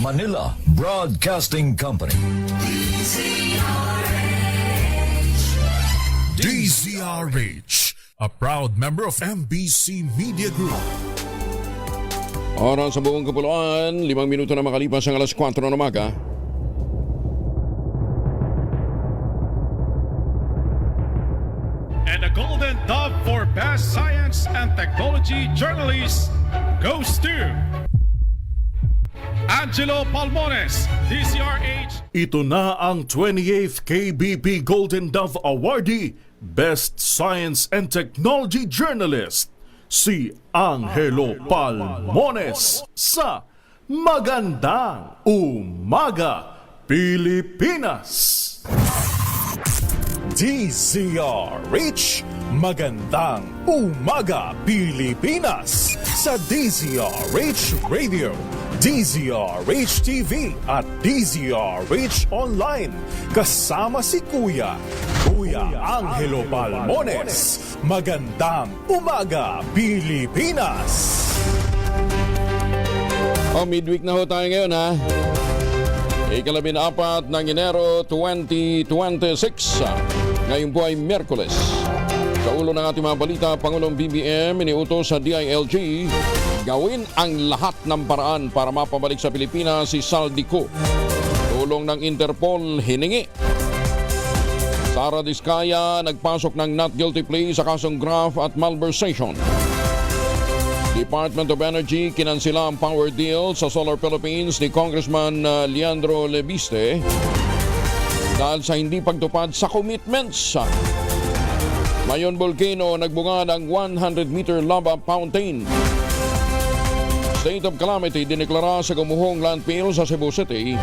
Manila Broadcasting Company. DZRH, a proud member of MBC Media Group. Oras sa buong kapuluan, 5 minuto na makalipas ang alas 4 ng umaga. And the Golden Dove for Best Science and Technology Journalist goes to Angelo Palmones, DZRH. Ito na ang 28th KBP Golden Dove Awardee, Best Science and Technology Journalist, si Angelo Palmones sa Magandang Umaga, Pilipinas! DZRH, Magandang Umaga, Pilipinas! Sa DZRH Radio, DZRH TV at DZRH Online. Kasama si Kuya Angelo Palmones. Magandang Umaga, Pilipinas! Midweek na ho tayo ngayon, ha? Ikalabing-4 ng Enero 2026. Ngayon po ay Miyerkules. Sa ulo ng ating mga balita, Pangulong BBM iniutos sa DILG gawin ang lahat ng paraan para mapabalik sa Pilipinas si Saldico. Tulong ng Interpol hiningi. Sara Diskaya nagpasok ng not guilty plea sa kasong graft at malversation. Department of Energy kinansila ang power deal sa Solar Philippines ni Congressman Leandro Lebiste dahil sa hindi pagtupad sa commitments. Mayon Volcano nagbunga ng 100-meter lava fountain. State of calamity dineklara sa gumuhong landfill sa Cebu City.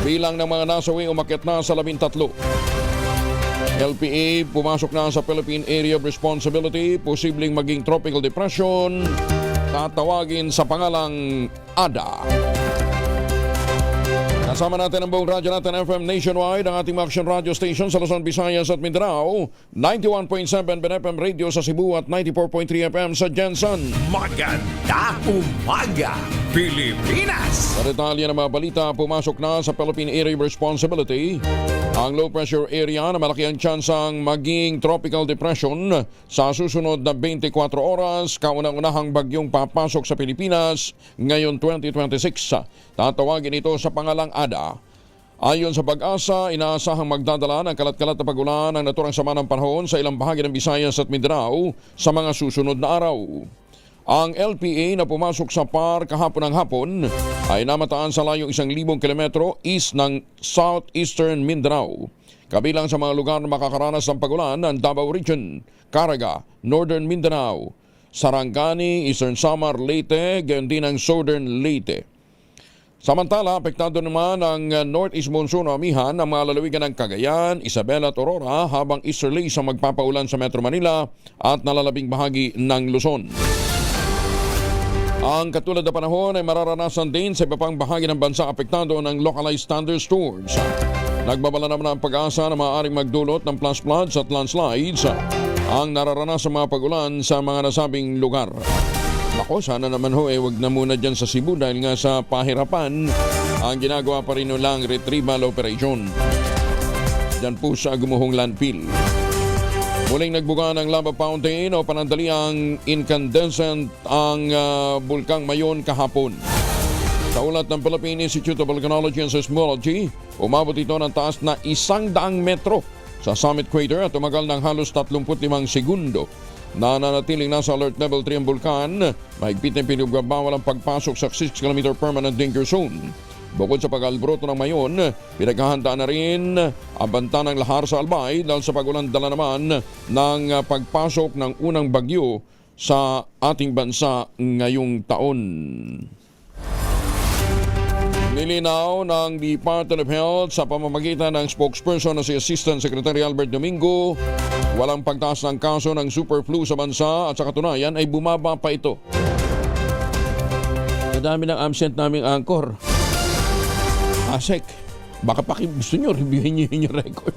Bilang ng mga nasawi umakyat na sa 13. LPA pumasok na sa Philippine Area of Responsibility, posibleng maging tropical depression, tatawagin sa pangalang ADA. Kasama natin ang buong radyo natin FM nationwide, ang ating action radio station sa Luzon, Visayas at Mindanao, 91.7 BNFM Radio sa Cebu at 94.3 FM sa Jensen. Magandang Umaga, Pilipinas! Sa detalye ng mga balita, pumasok na sa Philippine Area of Responsibility ang low pressure area na malaki ang tsansang maging tropical depression sa susunod na 24 oras, kaunang-unahang bagyong papasok sa Pilipinas ngayon 2026. Tatawagin ito sa pangalang ADA. Ayon sa Pag-asa, inaasahang magdadala ng kalat-kalat na pagulan ang naturang sama ng panahon sa ilang bahagi ng Visayas at Mindanao sa mga susunod na araw. Ang LPA na pumasok sa PAR kahapon ng hapon ay namataan sa layong 1,000 kilometro east ng southeastern Mindanao. Kabilang sa mga lugar na makakaranas ng pagulan ng Davao Region, Caraga, Northern Mindanao, Sarangani, Eastern Samar, Leyte, gayon din ang Southern Leyte. Samantala, apektado naman ang northeast monsoon o amihan ang mga lalawigan ng Cagayan, Isabela at Aurora, habang easterlies ang magpapaulan sa Metro Manila at nalalabing bahagi ng Luzon. Ang katulad na panahon ay mararanasan din sa iba pang bahagi ng bansa apektado ng localized thunderstorms. Nagbabala naman ang Pag-asa na maaaring magdulot ng flash floods at landslides ang nararanasan mga pagulan sa mga nasabing lugar. Ako, sana naman wag na muna dyan sa Cebu dahil nga sa pahirapan ang ginagawa pa rin lang retrieval operation dyan po sa gumuhong landfill. Muling nagbuga ng lava fountain o panandaliang incandescent ang bulkang Mayon kahapon. Sa ulat ng Philippine Institute of Volcanology and Seismology, umabot ito ng taas na 100 metro sa summit crater at tumagal ng halos 35 segundo. Nananatiling nasa alert level 3 ang bulkan, mahigpit na pinagbabawal ang pagpasok sa 6-kilometer permanent danger zone. Bukod sa pag-alboroto ng Mayon, pinaghahandaan na rin ang banta ng lahar sa Albay dahil sa pagulan dala naman ng pagpasok ng unang bagyo sa ating bansa ngayong taon. Nilinaw ng Department of Health sa pamamagitan ng spokesperson na si Assistant Secretary Albert Domingo, walang pagtaas ng kaso ng super flu sa bansa at sa katunayan ay bumaba pa ito. Madami ng absent naming anchor. Asek, baka gusto nyo, reviewin nyo yung record.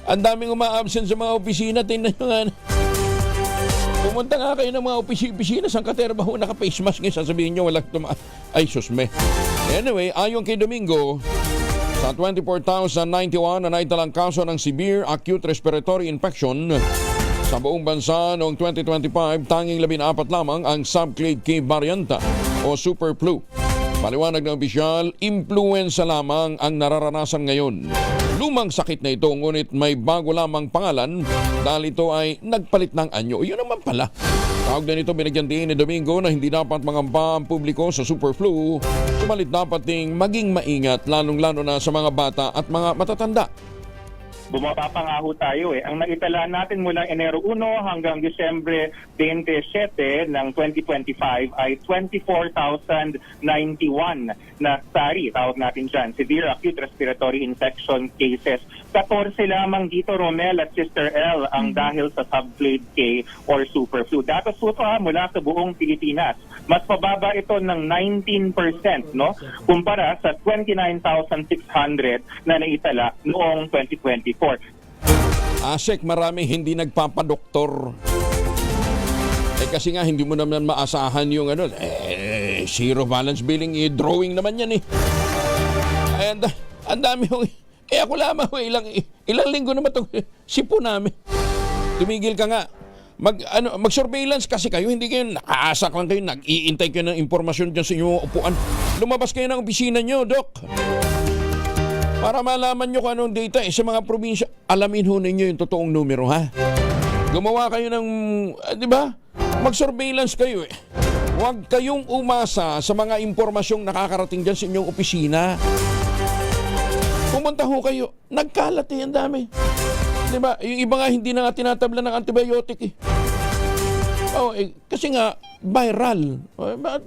Ang daming uma-absent sa mga opisina, tingnan nyo nga. Pumunta nga kayo ng mga opisina sa Katerba naka-face mask ngayon, sasabihin nyo walang ay susme. Anyway, ayon kay Domingo, sa 24,091 na naitalang kaso ng severe acute respiratory infection sa buong bansa noong 2025, tanging 14 lamang ang subclade K variant o super flu. Paliwanag ng opisyal, influenza lamang ang nararanasan ngayon. Lumang sakit na ito, ngunit may bago lamang pangalan dahil ito ay nagpalit ng anyo. Yun naman pala. Tawag na nito, binigyan din ni Domingo na hindi dapat mangamba ang publiko sa super flu. Sumalit dapat ding maging maingat, lalong-lalo na sa mga bata at mga matatanda. Bumaba pa nga ho tayo eh. Ang naitala natin mula Enero 1 hanggang Disyembre 27 ng 2025 ay 24,091 na SARI, tawag natin dyan, Severe Acute Respiratory Infection cases. 14 lamang dito, Romel at Sister L, ang dahil sa subclade K or super flu. Datos po ito mula sa buong Pilipinas. Mas pababa ito ng 19%, no? Kumpara sa 29,600 na naitala noong 2024. Asek, marami hindi nagpapadoktor. Kasi nga hindi mo naman maasahan yung zero balance billing, drawing naman yan eh. Ay, ang dami yung, ako lamang ilang linggo naman itong sipo namin. Tumigil ka nga. Mag-surveillance kasi kayo, hindi kayo nakaasak lang kayo, nag-iintay kayo ng impormasyon dyan sa inyong upuan. Lumabas kayo ng opisina nyo, Doc. Para malaman nyo kung anong data sa mga probinsya. Alamin ho ninyo yung totoong numero, ha? Gumawa kayo ng, di ba? Mag-surveillance kayo eh. Huwag kayong umasa sa mga impormasyong nakakarating dyan sa inyong opisina. Pumunta ho kayo. Nagkalat eh, ang dami. Di ba? Yung iba nga hindi na nga tinatabla ng antibiotic eh. Kasi nga, viral. Ba't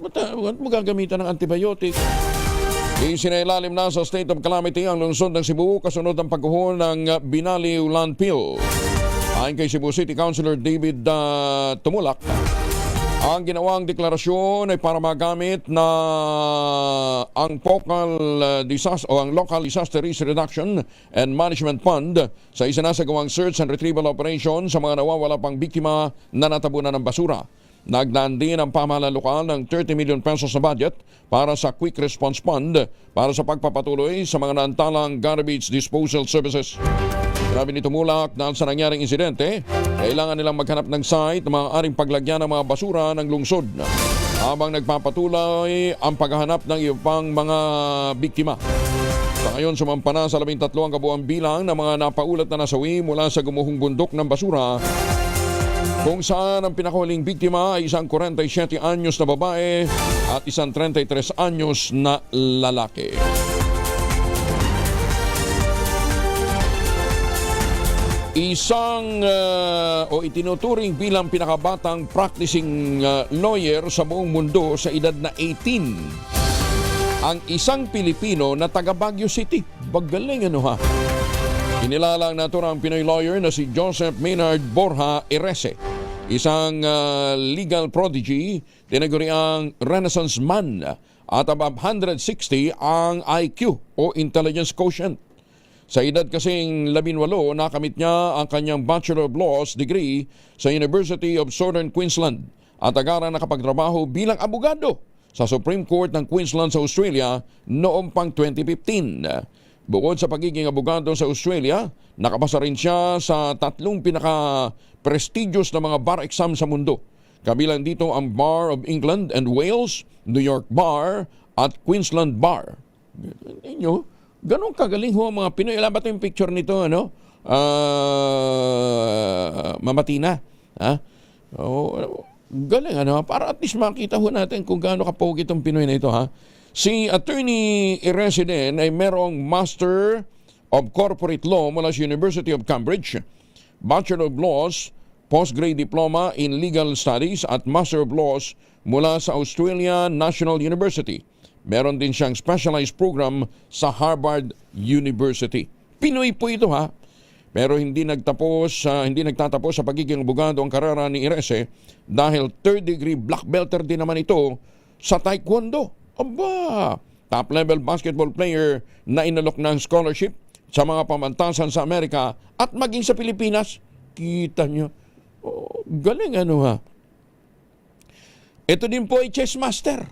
mo gagamitan ng antibiotic? Isinailalim na sa state of calamity ang lungsod ng Cebu kasunod ng pagguho ng Binaliw Landfill. Ayon kay Cebu City Councilor David Tumulak, ang ginawang deklarasyon ay para magamit na ang Local Disaster Risk Reduction and Management Fund sa isinasagawang search and retrieval operation sa mga nawawala pang biktima na natabunan ng basura. Naglaan din ang pamahalaan lokal ng 30 million pesos na budget para sa Quick Response Fund para sa pagpapatuloy sa mga naantalang garbage disposal services. Grabe ni Tumulak dahil sa nangyaring insidente, kailangan nilang maghanap ng site na maaaring paglagyan ng mga basura ng lungsod habang nagpapatuloy ang paghahanap ng ibang mga biktima. Sa ngayon, sumampa na sa 13 ang kabuuan bilang ng mga napaulat na nasawi mula sa gumuhong bundok ng basura, kung saan ang pinakahuling biktima ay isang 47 anyos na babae at isang 33 anyos na lalaki. Itinuturing bilang pinakabatang practicing lawyer sa buong mundo sa edad na 18. Ang isang Pilipino na taga Baguio City. Bagaling ha. Inilalang na ito ang Pinoy lawyer na si Joseph Maynard Borja Erese. Isang legal prodigy, tinaguri ang Renaissance man at above 160 ang IQ o Intelligence Quotient. Sa edad kasing 18, nakamit niya ang kanyang Bachelor of Laws degree sa University of Southern Queensland at agaran nakapagtrabaho bilang abogado sa Supreme Court ng Queensland sa Australia noong pang 2015. Bukod sa pagiging abogado sa Australia, nakapasa rin siya sa 3 pinaka-prestigious na mga bar exam sa mundo. Kabilang dito ang Bar of England and Wales, New York Bar at Queensland Bar. Ganun kagaling ho ang mga Pinoy. Alam ba ito yung picture nito, Mamatina? Galing, para at least makita ho natin kung gaano kapogi itong Pinoy na ito, ha? Si Attorney Erese din ay merong Master of Corporate Law mula sa University of Cambridge, Bachelor of Laws, Postgrade Diploma in Legal Studies at Master of Laws mula sa Australia National University. Meron din siyang specialized program sa Harvard University. Pinoy po ito ha. Pero hindi nagtatapos sa pagiging abogado ang karera ni Erese dahil third degree black belter din naman ito sa Taekwondo. Aba, top-level basketball player na inalok ng scholarship sa mga pamantasan sa Amerika at maging sa Pilipinas. Kita nyo. Galing ha. Ito din po ay chess master.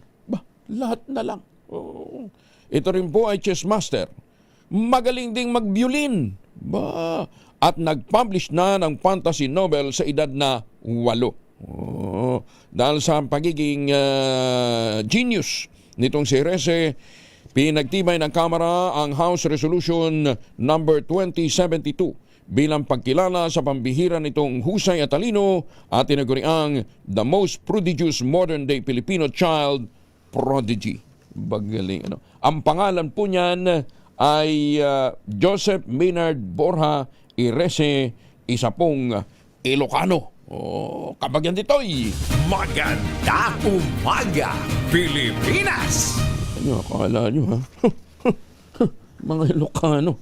Lahat na lang. Oo. Ito rin po ay chess master. Magaling ding mag-violin. At nag-publish na ng fantasy novel sa edad na 8. Dahil sa pagiging genius nitong si Rese, pinagtibay ng Kamara ang House Resolution number 2072 bilang pagkilala sa pambihira nitong husay at talino at tinaguriang the most prodigious modern-day Filipino child prodigy. Bagaling, ano. Ang pangalan po niyan ay Joseph Maynard Borja Irese, isa pong Ilocano. Kabagyan dito'y Maganda umaga, Pilipinas! ano, akala nyo ha? Mga Ilocano.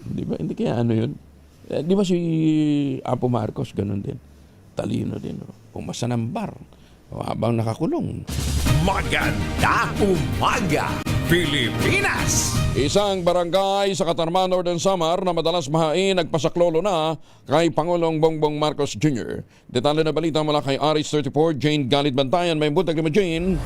Di ba? Hindi kaya ano yun? Di ba si Apo Marcos ganun din? Talino din. Pumasa ng bar habang nakakulong. Maganda umaga, Pilipinas! Isang barangay sa Katarman, Northern Samar na madalas mahain nagpasaklolo na kay Pangulong Bongbong Marcos Jr. Detalye na balita mula kay Aris 34, Jane Galit Bantayan. May buntag naman, Jane.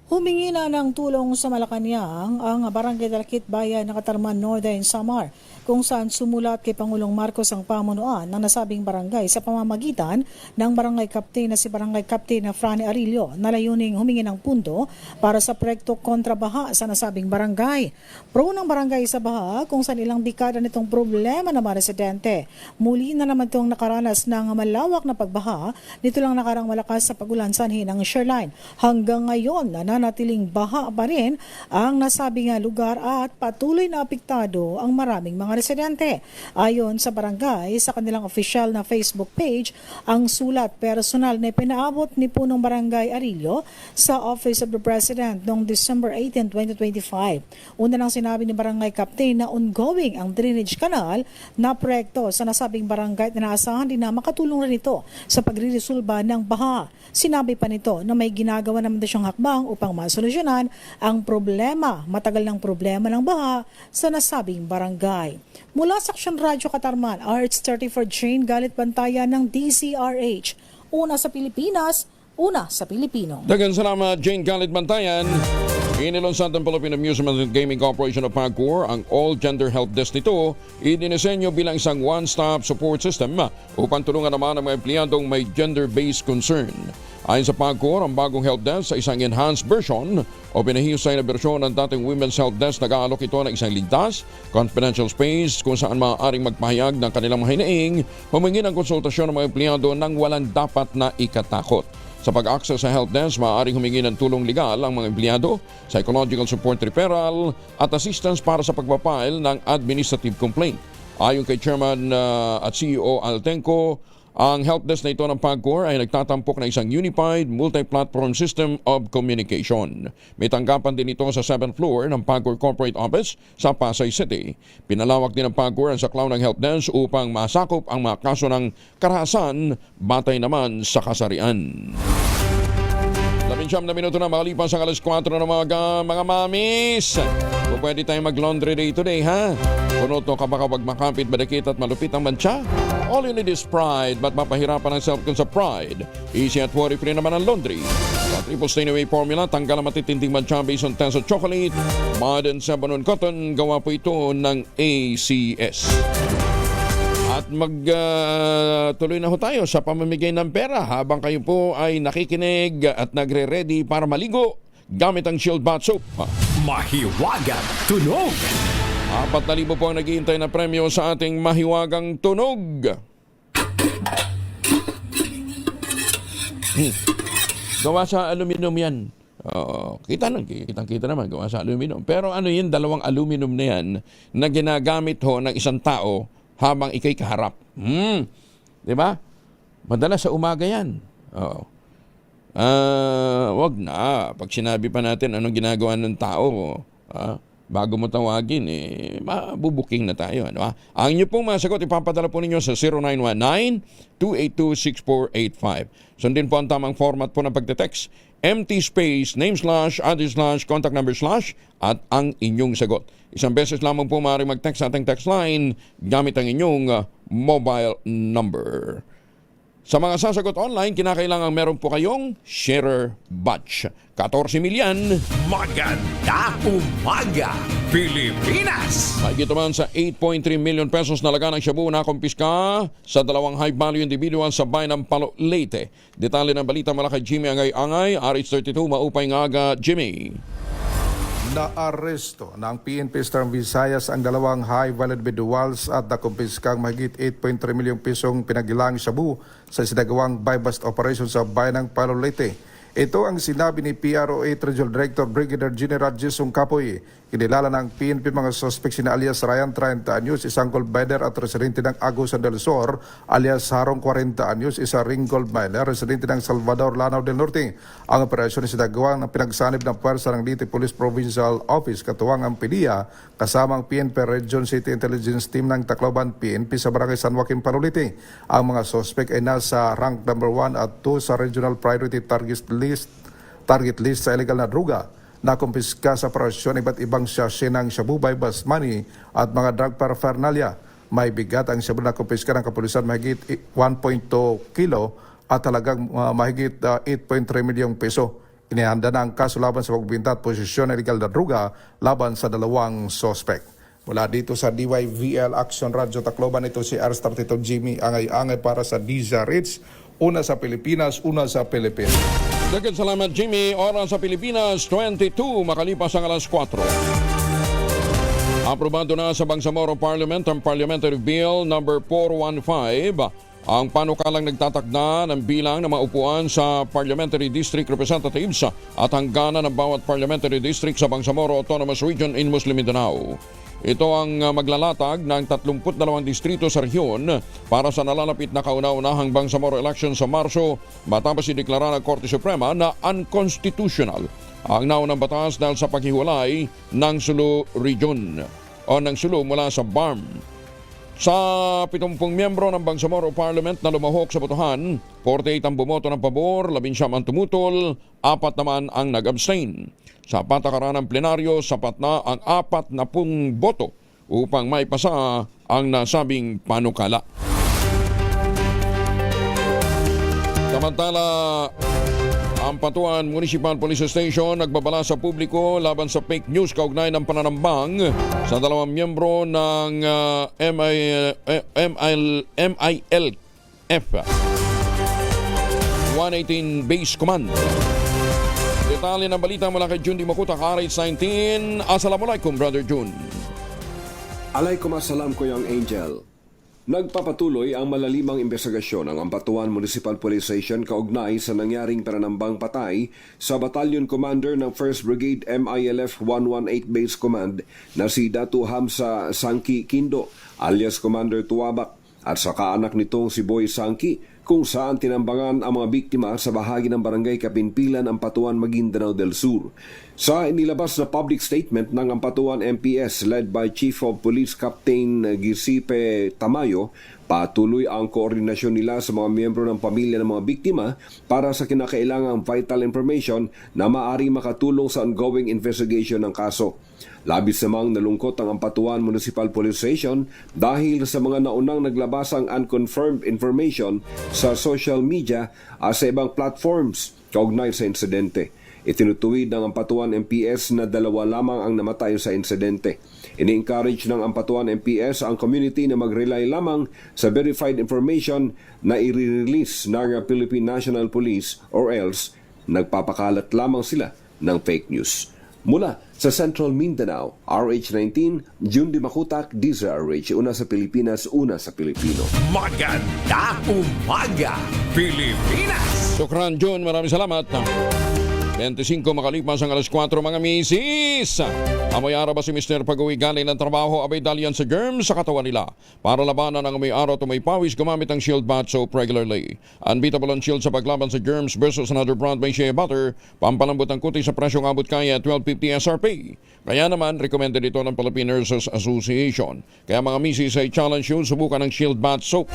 Humingi na ng tulong sa Malacanang ang Barangay Dalakit Bayan ng Katarman, Northern Samar, kung saan sumulat kay Pangulong Marcos ang pamunuan ng nasabing barangay sa pamamagitan ng barangay captain na si Barangay Captain na Franny Arillo na layuning humingi ng pundo para sa proyekto kontra baha sa nasabing barangay. Pro ng barangay sa baha kung saan ilang dekada nitong problema ng mga residente. Muli na naman itong nakaranas ng malawak na pagbaha nito lang nakarang malakas sa pagulan sanhi ng shoreline. Hanggang ngayon nanatiling baha pa rin ang nasabing lugar at patuloy na apektado ang maraming mga residente. Ayon sa barangay, sa kanilang official na Facebook page, ang sulat personal na pinaabot ni Punong Barangay Arillo sa Office of the President noong December 18, 2025. Una nang sinabi ni Barangay Captain na ongoing ang drainage canal na proyekto sa nasabing barangay at inaasahan din na makatulong rin ito sa pagre-resolba ng baha. Sinabi pa nito na may ginagawa naman din siyang hakbang upang masolusyonan ang problema, matagal ng problema ng baha sa nasabing barangay. Mula sa Aksyon Radyo Katarman, RH34 Jane Galit Bantayan ng DCRH. Una sa Pilipinas, una sa Pilipino. Dagan salamat, Jane Galit Bantayan. Inilon sa Philippine Amusement and Gaming Corporation of PAGCOR ang all-gender help desk nito idinisenyo bilang isang one-stop support system upang tulungan naman ang mga empleyadong may gender-based concern. Ayon sa PAGCOR, ang bagong help desk sa isang enhanced version o pinahihusay na bersyon ng dating women's help desk nag-aalok ito ng isang ligtas, confidential space kung saan maaaring magpahayag ng kanilang mga hinaing, humingi ng konsultasyon ng mga empleyado nang walang dapat na ikatakot. Sa pag-access sa help desk, maaaring humingi ng tulong legal ang mga empleyado, psychological support referral at assistance para sa pagpapile ng administrative complaint. Ayon kay Chairman at CEO Altenco, ang help desk na ito ng PAGCOR ay nagtatampok ng isang unified multi-platform system of communication. May tanggapan din ito sa 7th floor ng PAGCOR Corporate Office sa Pasay City. Pinalawak din ng PAGCOR ang saklaw ng help desk upang masakop ang mga kaso ng karahasan batay naman sa kasarian. 19 na minuto na makalipas ang alas 4 ng mga mamis. Kung pwede tayong mag-laundry day today, ha? Puno to kapag makapit, badakit at malupit ang mancha. All you need is pride, but mapahirapan ang self kung sa pride. Easy at worry-free naman ang laundry. Sa triple stain away formula, tanggal ang matitinding mancha based on Tenso Chocolate, Modern Sabanon Cotton, gawa po ito ng ACS. At magtuloy na ho tayo sa pamamigay ng pera habang kayo po ay nakikinig at nagre-ready para maligo gamit ang Shield Bath Soap. Mahiwagang tunog! 4,000 po ang naghihintay na premyo sa ating mahiwagang tunog. Gawa sa aluminum yan. Kitang-kita naman, gawa sa aluminum. Pero ano yun, dalawang aluminum na yan na ginagamit ho ng isang tao habang ikay kaharap. Di ba? Madalas sa umaga yan. Wag na. Pag sinabi pa natin anong ginagawa ng tao, bago mo tawagin, mabubuking na tayo. Ano? Ang inyo pong mga sagot, ipapadala po ninyo sa 0919-282-6485. Sundin po ang tamang format po ng pagte-text. Empty space, name slash, address slash, contact number slash, at ang inyong sagot. Isang beses lamang po maaaring mag-text sa ating text line gamit ang inyong mobile number. Sa mga sasagot online, kinakailangan meron po kayong sharer badge. 14 milyan. Maganda umaga, Pilipinas! Mahigit naman sa 8.3 million pesos na laga ng shabu na kumpiska sa dalawang high-value individual sa bayan ng Palo, Leyte. Detalye ng balita mula kay Jimmy Angay-Angay, RH32, maupay nga aga, Jimmy. Naaresto ng PNP Eastern Visayas ang dalawang high-value individuals at nakumpiskang mahigit 8.3 milyong pisong pinagilang shabu sa sinagawang buy-bust operation sa bayan ng Palo, Leyte. Ito ang sinabi ni PRO8 Regional Director Brigadier General Jason Capoy. Kinilala ng PNP mga suspect sina alias Ryan 30 anyos, isang gold miner at residente ng Agusan del Sur, alias Harong 40 anyos, isa ring gold miner, residente ng Salvador, Lanao del Norte. Ang operasyon ay sinagawa ng pinagsanib ng pwersa ng Leyte Police Provincial Office, katuwang ang PDEA, kasamang PNP Region City Intelligence Team ng Tacloban PNP sa Barangay San Joaquin, Palo, Leyte. Ang mga suspect ay nasa rank number 1 at 2 sa Regional Priority Target List sa illegal na droga. Nakumpiska sa operasyon iba't ibang sachet ng shabu, buy-bust money at mga drug paraphernalia. May bigat ang shabu na kumpiska ng kapulisan mahigit 1.2 kilo at talagang mahigit 8.3 milyong peso. Inihanda na ang kaso laban sa pagbinta at posisyon ng illegal na droga laban sa dalawang suspect. Mula dito sa DYVL Action Radio Tacloban, ito si RH32 Jimmy Angay-Angay para sa DZRH. Una sa Pilipinas, una sa Pilipinas. Daghang salamat, Jimmy. Oras sa Pilipinas, 22, makalipas ang alas 4. Aprobado na sa Bangsamoro Parliament ang Parliamentary Bill number 415, ang panukalang nagtatakda ng bilang ng mga upuan sa Parliamentary District Representatives at hangganan ng bawat Parliamentary District sa Bangsamoro Autonomous Region in Muslim Mindanao. Ito ang maglalatag ng 32 distrito sa rehiyon para sa nalalapit na kauna-unahang Bangsamoro election sa Marso matapos ideklara ng Korte Suprema na unconstitutional ang naunang batas dahil sa paghiwalay ng Sulu Region o ng Sulu mula sa BARM. Sa 70 miyembro ng Bangsamoro Parliament na lumahok sa botohan, 48 ang bumoto ng pabor, 11 ang tumutol, 4 naman ang nag-abstain. Sa patakaran ng plenaryo, sapat na ang 40 boto upang maipasa ang nasabing panukala. Samantala, ang Patuan Municipal Police Station nagbabala sa publiko laban sa fake news kaugnay ng pananambang sa dalawang miyembro ng MILF 118 Base Command. Detalye ng balita mula kay Jun Di Makutak, RH19. Assalamualaikum, Brother Jun. Alaikum assalam, Kuya Angel. Nagpapatuloy ang malalimang investigasyon ng Ampatuan Municipal Police Station kaugnay sa nangyaring pananambang patay sa Battalion Commander ng 1st Brigade MILF 118 Base Command na si Datu Hamza Sangki Kindo alias Commander Tuwabak at sa kaanak nitong si Boy Sangki kung saan tinambangan ang mga biktima sa bahagi ng barangay Kapinpilan, Ampatuan, Maguindanao del Sur. Sa inilabas na public statement ng Ampatuan MPS led by Chief of Police Captain Giuseppe Tamayo, patuloy ang koordinasyon nila sa mga miyembro ng pamilya ng mga biktima para sa kinakailangang vital information na maaari makatulong sa ongoing investigation ng kaso. Labis namang nalungkot ang Ampatuan Municipal Police Station dahil sa mga naunang naglabasang unconfirmed information sa social media at sa ibang platforms kaugnay sa insidente. Itinutuwid ng Ampatuan MPS na 2 lamang ang namatay sa insidente. Ini-encourage ng Ampatuan MPS ang community na mag-rely lamang sa verified information na i-release ng Philippine National Police or else nagpapakalat lamang sila ng fake news. Mula sa Central Mindanao, RH19, Jun Di Makutak, DZRH, una sa Pilipinas, una sa Pilipino. Maganda umaga, Pilipinas! Sukran, Jun. Maraming salamat. 25 makalipas ang alas 4, mga misis. Amoy araw ba si Mr. Pag-uwi galing ng trabaho, abay dalian sa germs sa katawan nila. Para labanan ang amoy araw at may pawis, gumamit ang Shield Bath Soap regularly. Unbeatable ang Shield sa paglaban sa germs versus another brand by Shea Butter. Pampalambot ang kuti sa presyong abot kaya 12.50 SRP. Kaya naman, recommended ito ng Philippine Nurses Association. Kaya mga misis ay challenge yun, subukan ng Shield Bath Soap.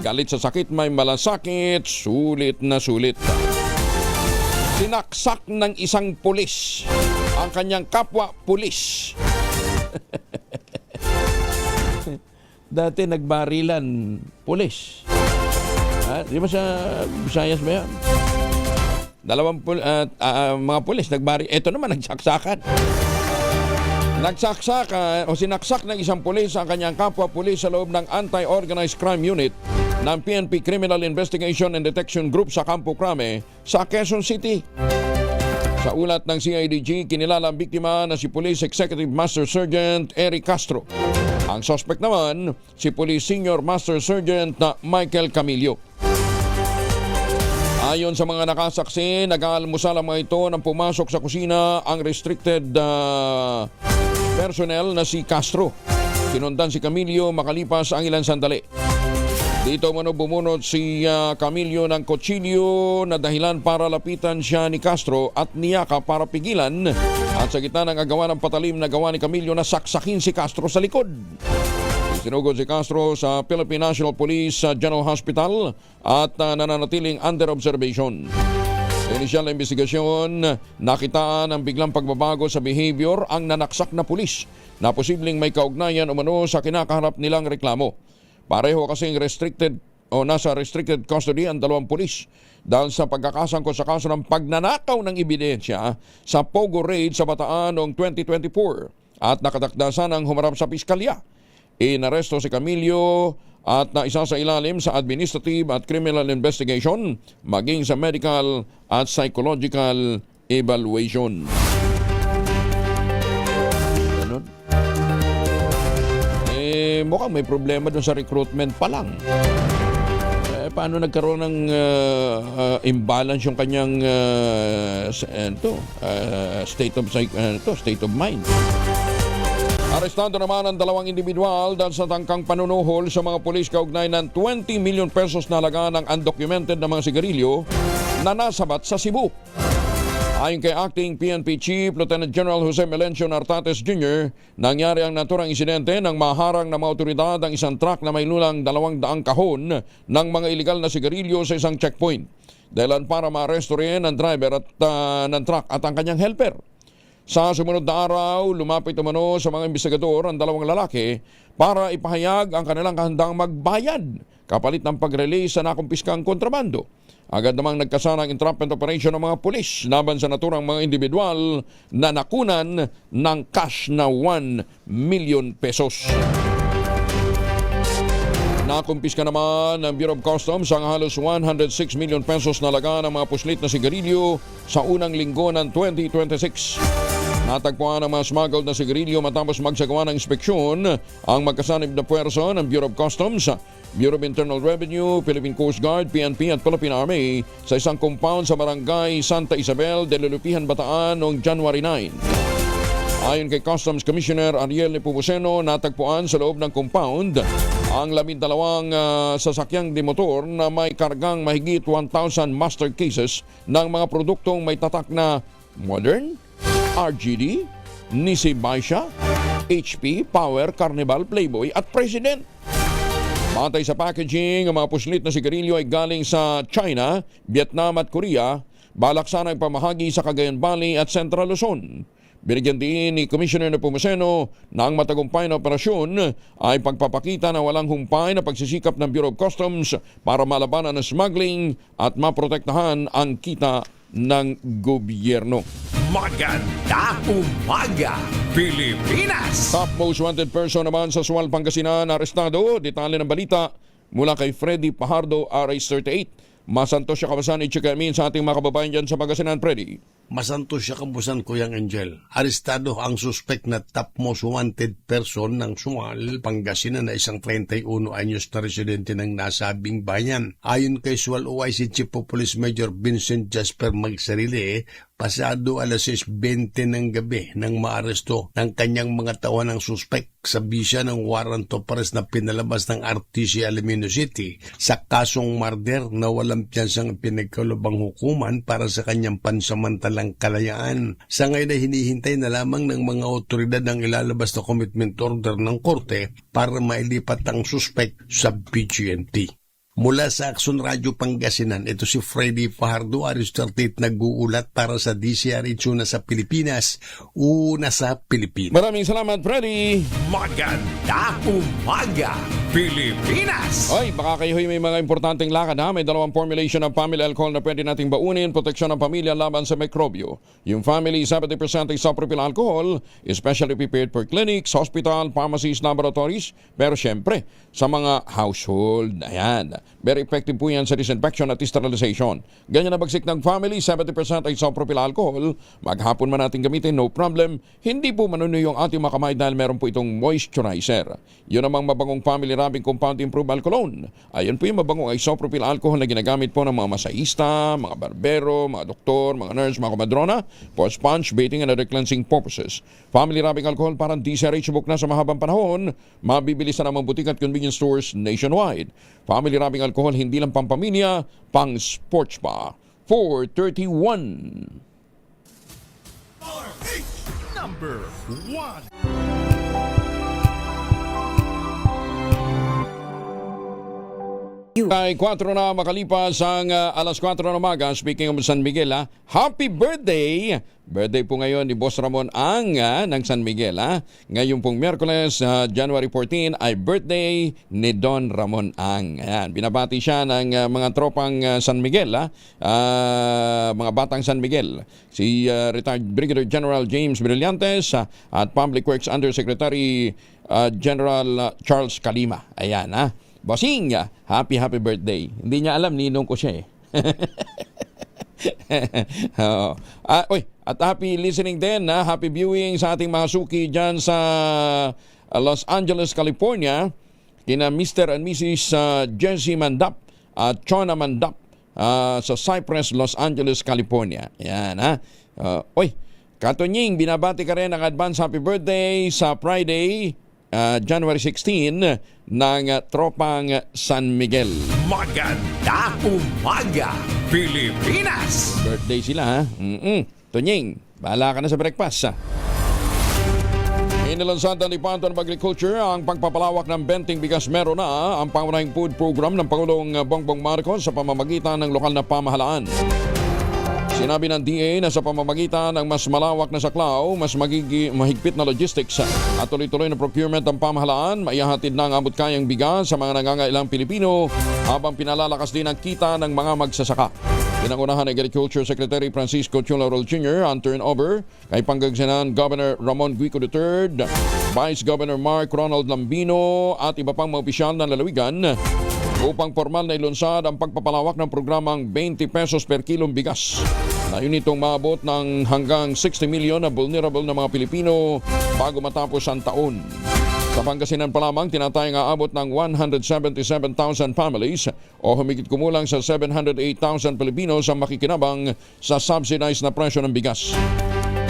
Galit sa sakit, may malasakit, sulit na sulit. Sinaksak ng isang pulis ang kanyang kapwa pulis. Dati nagbarilan pulis. Di ba sa Visayas ba yan? Mga pulis nagbari. Ito naman, nagsaksakan. Nagsaksakan o sinaksak ng isang pulis ang kanyang kapwa pulis sa loob ng Anti-Organized Crime Unit ng PNP Criminal Investigation and Detection Group sa Campo Crame sa Quezon City. Sa ulat ng CIDG, kinilala ang biktima na si Police Executive Master Sergeant Eric Castro. Ang suspect naman, si Police Senior Master Sergeant na Michael Camillo. Ayon sa mga nakasaksi, nag-aalmusal ang mga ito nang pumasok sa kusina ang restricted personnel na si Castro. Sinundan si Camillo makalipas ang ilang sandali. Dito bumunot si Camillo ng kutsilyo na dahilan para lapitan siya ni Castro at niyaka para pigilan, at sa gitna ng agawan ng patalim na gawa ni Camillo na saksakin si Castro sa likod. Sinugod si Castro sa Philippine National Police General Hospital at nananatiling under observation. Sa inisyal na investigasyon, nakitaan ang biglang pagbabago sa behavior ang nanaksak na pulis na posibleng may kaugnayan umano sa kinakaharap nilang reklamo. Pareho kasing nasa restricted custody ang dalawang pulis dahil sa pagkakasangkot sa kaso ng pagnanakaw ng ebidensya sa Pogo Raid sa Bataan noong 2024 at nakatakdasan ang humarap sa piskalya. Inaresto si Camillo at naisa sa ilalim sa administrative at criminal investigation maging sa medical at psychological evaluation. Mukhang may problema doon sa recruitment pa lang. Paano nagkaroon ng imbalance yung kanyang state of mind? Arestado naman ang dalawang individual dahil sa tangkang panunuhol sa mga pulis kaugnay ng 20 million pesos na halaga ng undocumented na mga sigarilyo na nasabat sa Cebu. Ayon kay Acting PNP Chief Lieutenant General Jose Melencio Nartates Jr., nangyari ang naturang insidente nang maharang ng mga otoridad ang isang truck na may lulang 200 kahon ng mga ilegal na sigarilyo sa isang checkpoint. Dahilan para maaresto rin ang driver ng truck at ang kanyang helper. Sa sumunod na araw, lumapit umano sa mga investigador ang dalawang lalaki para ipahayag ang kanilang kahandang magbayad kapalit ng pag-release sa nakumpiskang kontrabando. Agad namang nagkasana ang entrapment operation ng mga pulis laban sa naturang mga individual na nakunan ng cash na 1 million pesos. Nakumpiska naman ng Bureau of Customs ang halos 106 million pesos na halaga ng mga puslit na sigarilyo sa unang linggo ng 2026. Natagpuan ang mga smuggled na sigarilyo matapos magsagawa ng inspeksyon ang magkasanib na puwersa ng Bureau of Customs, Bureau of Internal Revenue, Philippine Coast Guard, PNP at Philippine Army sa isang compound sa barangay Santa Isabel de Lulupihan, Bataan noong January 9. Ayon kay Customs Commissioner Ariel Nepomuceno, natagpuan sa loob ng compound ang 12 sasakyang demotor na may kargang mahigit 1,000 master cases ng mga produktong may tatak na Modern, RGD, Nisei Baisha, HP, Power, Carnival, Playboy at President. Batay sa packaging, ang mga puslit na sigarilyo ay galing sa China, Vietnam at Korea, balak sana ang pamahagi sa Cagayan Valley at Central Luzon. Binigyan din ni Commissioner Nepomuceno na ang matagumpay na operasyon ay pagpapakita na walang humpay na pagsisikap ng Bureau of Customs para malabanan ang smuggling at maprotektahan ang kita ng gobyerno. Maganda umaga, Pilipinas! Top most wanted person naman sa Sual, Pangasinan, arestado. Detalye ng balita mula kay Freddy Pajardo, RH38. Masantos siya kabasan i-chikamin sa ating mga kababayan dyan sa Pangasinan, Freddy. Masantos siya kabusan, Kuyang Angel. Arestado ang suspect na top most wanted person ng Sual, Pangasinan na isang 31 anyos na residente ng nasabing bayan. Ayon kay Sual OIC Chief of Police Major Vincent Jasper Magsarili, pasado alas 6:20 ng gabi nang maaresto ng kanyang mga tauhan ng suspect sa bisya ng warrant of arrest na pinalabas ng RTC Alamino City sa kasong murder na walang piyansang pinagkalubang hukuman para sa kanyang pansamantalang kalayaan. Sa ngayon ay hinihintay na lamang ng mga otoridad ang ilalabas na commitment order ng korte para mailipat ang suspect sa BGNT. Mula sa Action Radio Pangasinan, ito si Freddy Fajardo, Aris 38, nag-uulat para sa DCRH una sa Pilipinas, una sa Pilipinas. Maraming salamat, Freddy. Maganda umaga, Pilipinas! Ay, baka kayo may mga importanteng lakad ha. May dalawang formulation ng family alcohol na pwede nating baunin, proteksyon ng pamilya laban sa mikrobyo. Yung family 70% isopropyl alcohol, especially prepared for clinics, hospital, pharmacies, laboratories, pero syempre, sa mga household, ayan. Very effective po yan sa disinfection at sterilization. Ganyan na bagsik ng family, 70% isopropyl alcohol. Maghapon man natin gamitin, no problem. Hindi po manunuyo yung ating makamay dahil meron po itong moisturizer. Yun namang mabangong family rubbing compound improved alcoholone. Ayun po yung mabangong isopropyl alcohol na ginagamit po ng mga masahista, mga barbero, mga doktor, mga nurse, mga komadrona for sponge, bathing, and other cleansing purposes. Family rubbing alcohol parang DCRH book na sa mahabang panahon. Mabibili sa namang butik at convenience stores nationwide. Family rubbing alcohol, hindi lang pampamilya, pang sports pa. 431. Number 1. Kay 4 na makalipas ang alas 4 na umaga, speaking of San Miguel, happy birthday! Birthday po ngayon ni Boss Ramon Ang ng San Miguel. Ngayon pong Miyerkules, January 14, ay birthday ni Don Ramon Ang. Ayan, binabati siya ng mga tropang San Miguel, mga batang San Miguel. Si retired Brigadier General James Brillantes at Public Works Undersecretary General Charles Calima. Ayan, Bossing, happy birthday. Hindi niya alam, ninong ko siya at happy listening din, happy viewing sa ating mga suki dyan sa Los Angeles, California, kina Mr. and Mrs. Jessie Mandap at Chona Mandap sa Cypress, Los Angeles, California. Yan, Katunying, binabati ka rin ng advance happy birthday sa Friday, January 16 ng tropang San Miguel. Maganda umaga, Pilipinas! Birthday sila, ha? Tunying, bahala ka na sa breakfast, Inilansad ng Department of Agriculture ang pagpapalawak ng Benting Bigas Meron na ang pangunahing food program ng Pangulong Bongbong Marcos sa pamamagitan ng lokal na pamahalaan. Sinabi ng DA na sa pamamagitan ng mas malawak na saklaw, mas mahigpit na logistics at tuloy-tuloy na procurement ng pamahalaan, maihahatid na ang abot-kayang bigas sa mga nangangailang Pilipino habang pinalalakas din ang kita ng mga magsasaka. Pinangunahan ng Agriculture Secretary Francisco Chula Roel Jr. ang turnover kay Pangasinan Governor Ramon Guico III, Vice Governor Mark Ronald Lambino at iba pang mga opisyal ng lalawigan upang formal na ilunsad ang pagpapalawak ng programang 20 pesos per kilong bigas. Layunin itong maabot ng hanggang 60 million na vulnerable na mga Pilipino bago matapos ang taon. Sa Pangasinan pa lamang, tinatayang aabot ng 177,000 families o humigit kumulang sa 708,000 Pilipinos ang makikinabang sa subsidized na presyo ng bigas.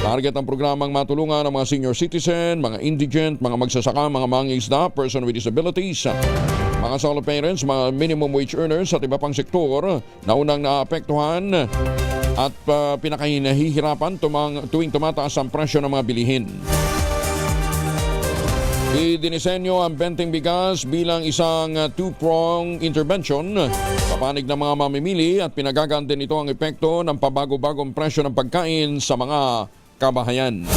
Target ang programang matulungan ng mga senior citizen, mga indigent, mga magsasaka, mga mangingisda, person with disabilities, mga solo parents, mga minimum wage earners at iba pang sektor na unang naapektuhan at pinakahihirapan tuwing tumataas ang presyo ng mga bilihin. Idinisenyo ang Benting Bigas bilang isang two-prong intervention sa panig ng mga mamimili at pinagagaan din ito ang epekto ng pabago-bagong presyo ng pagkain sa mga kabahayan.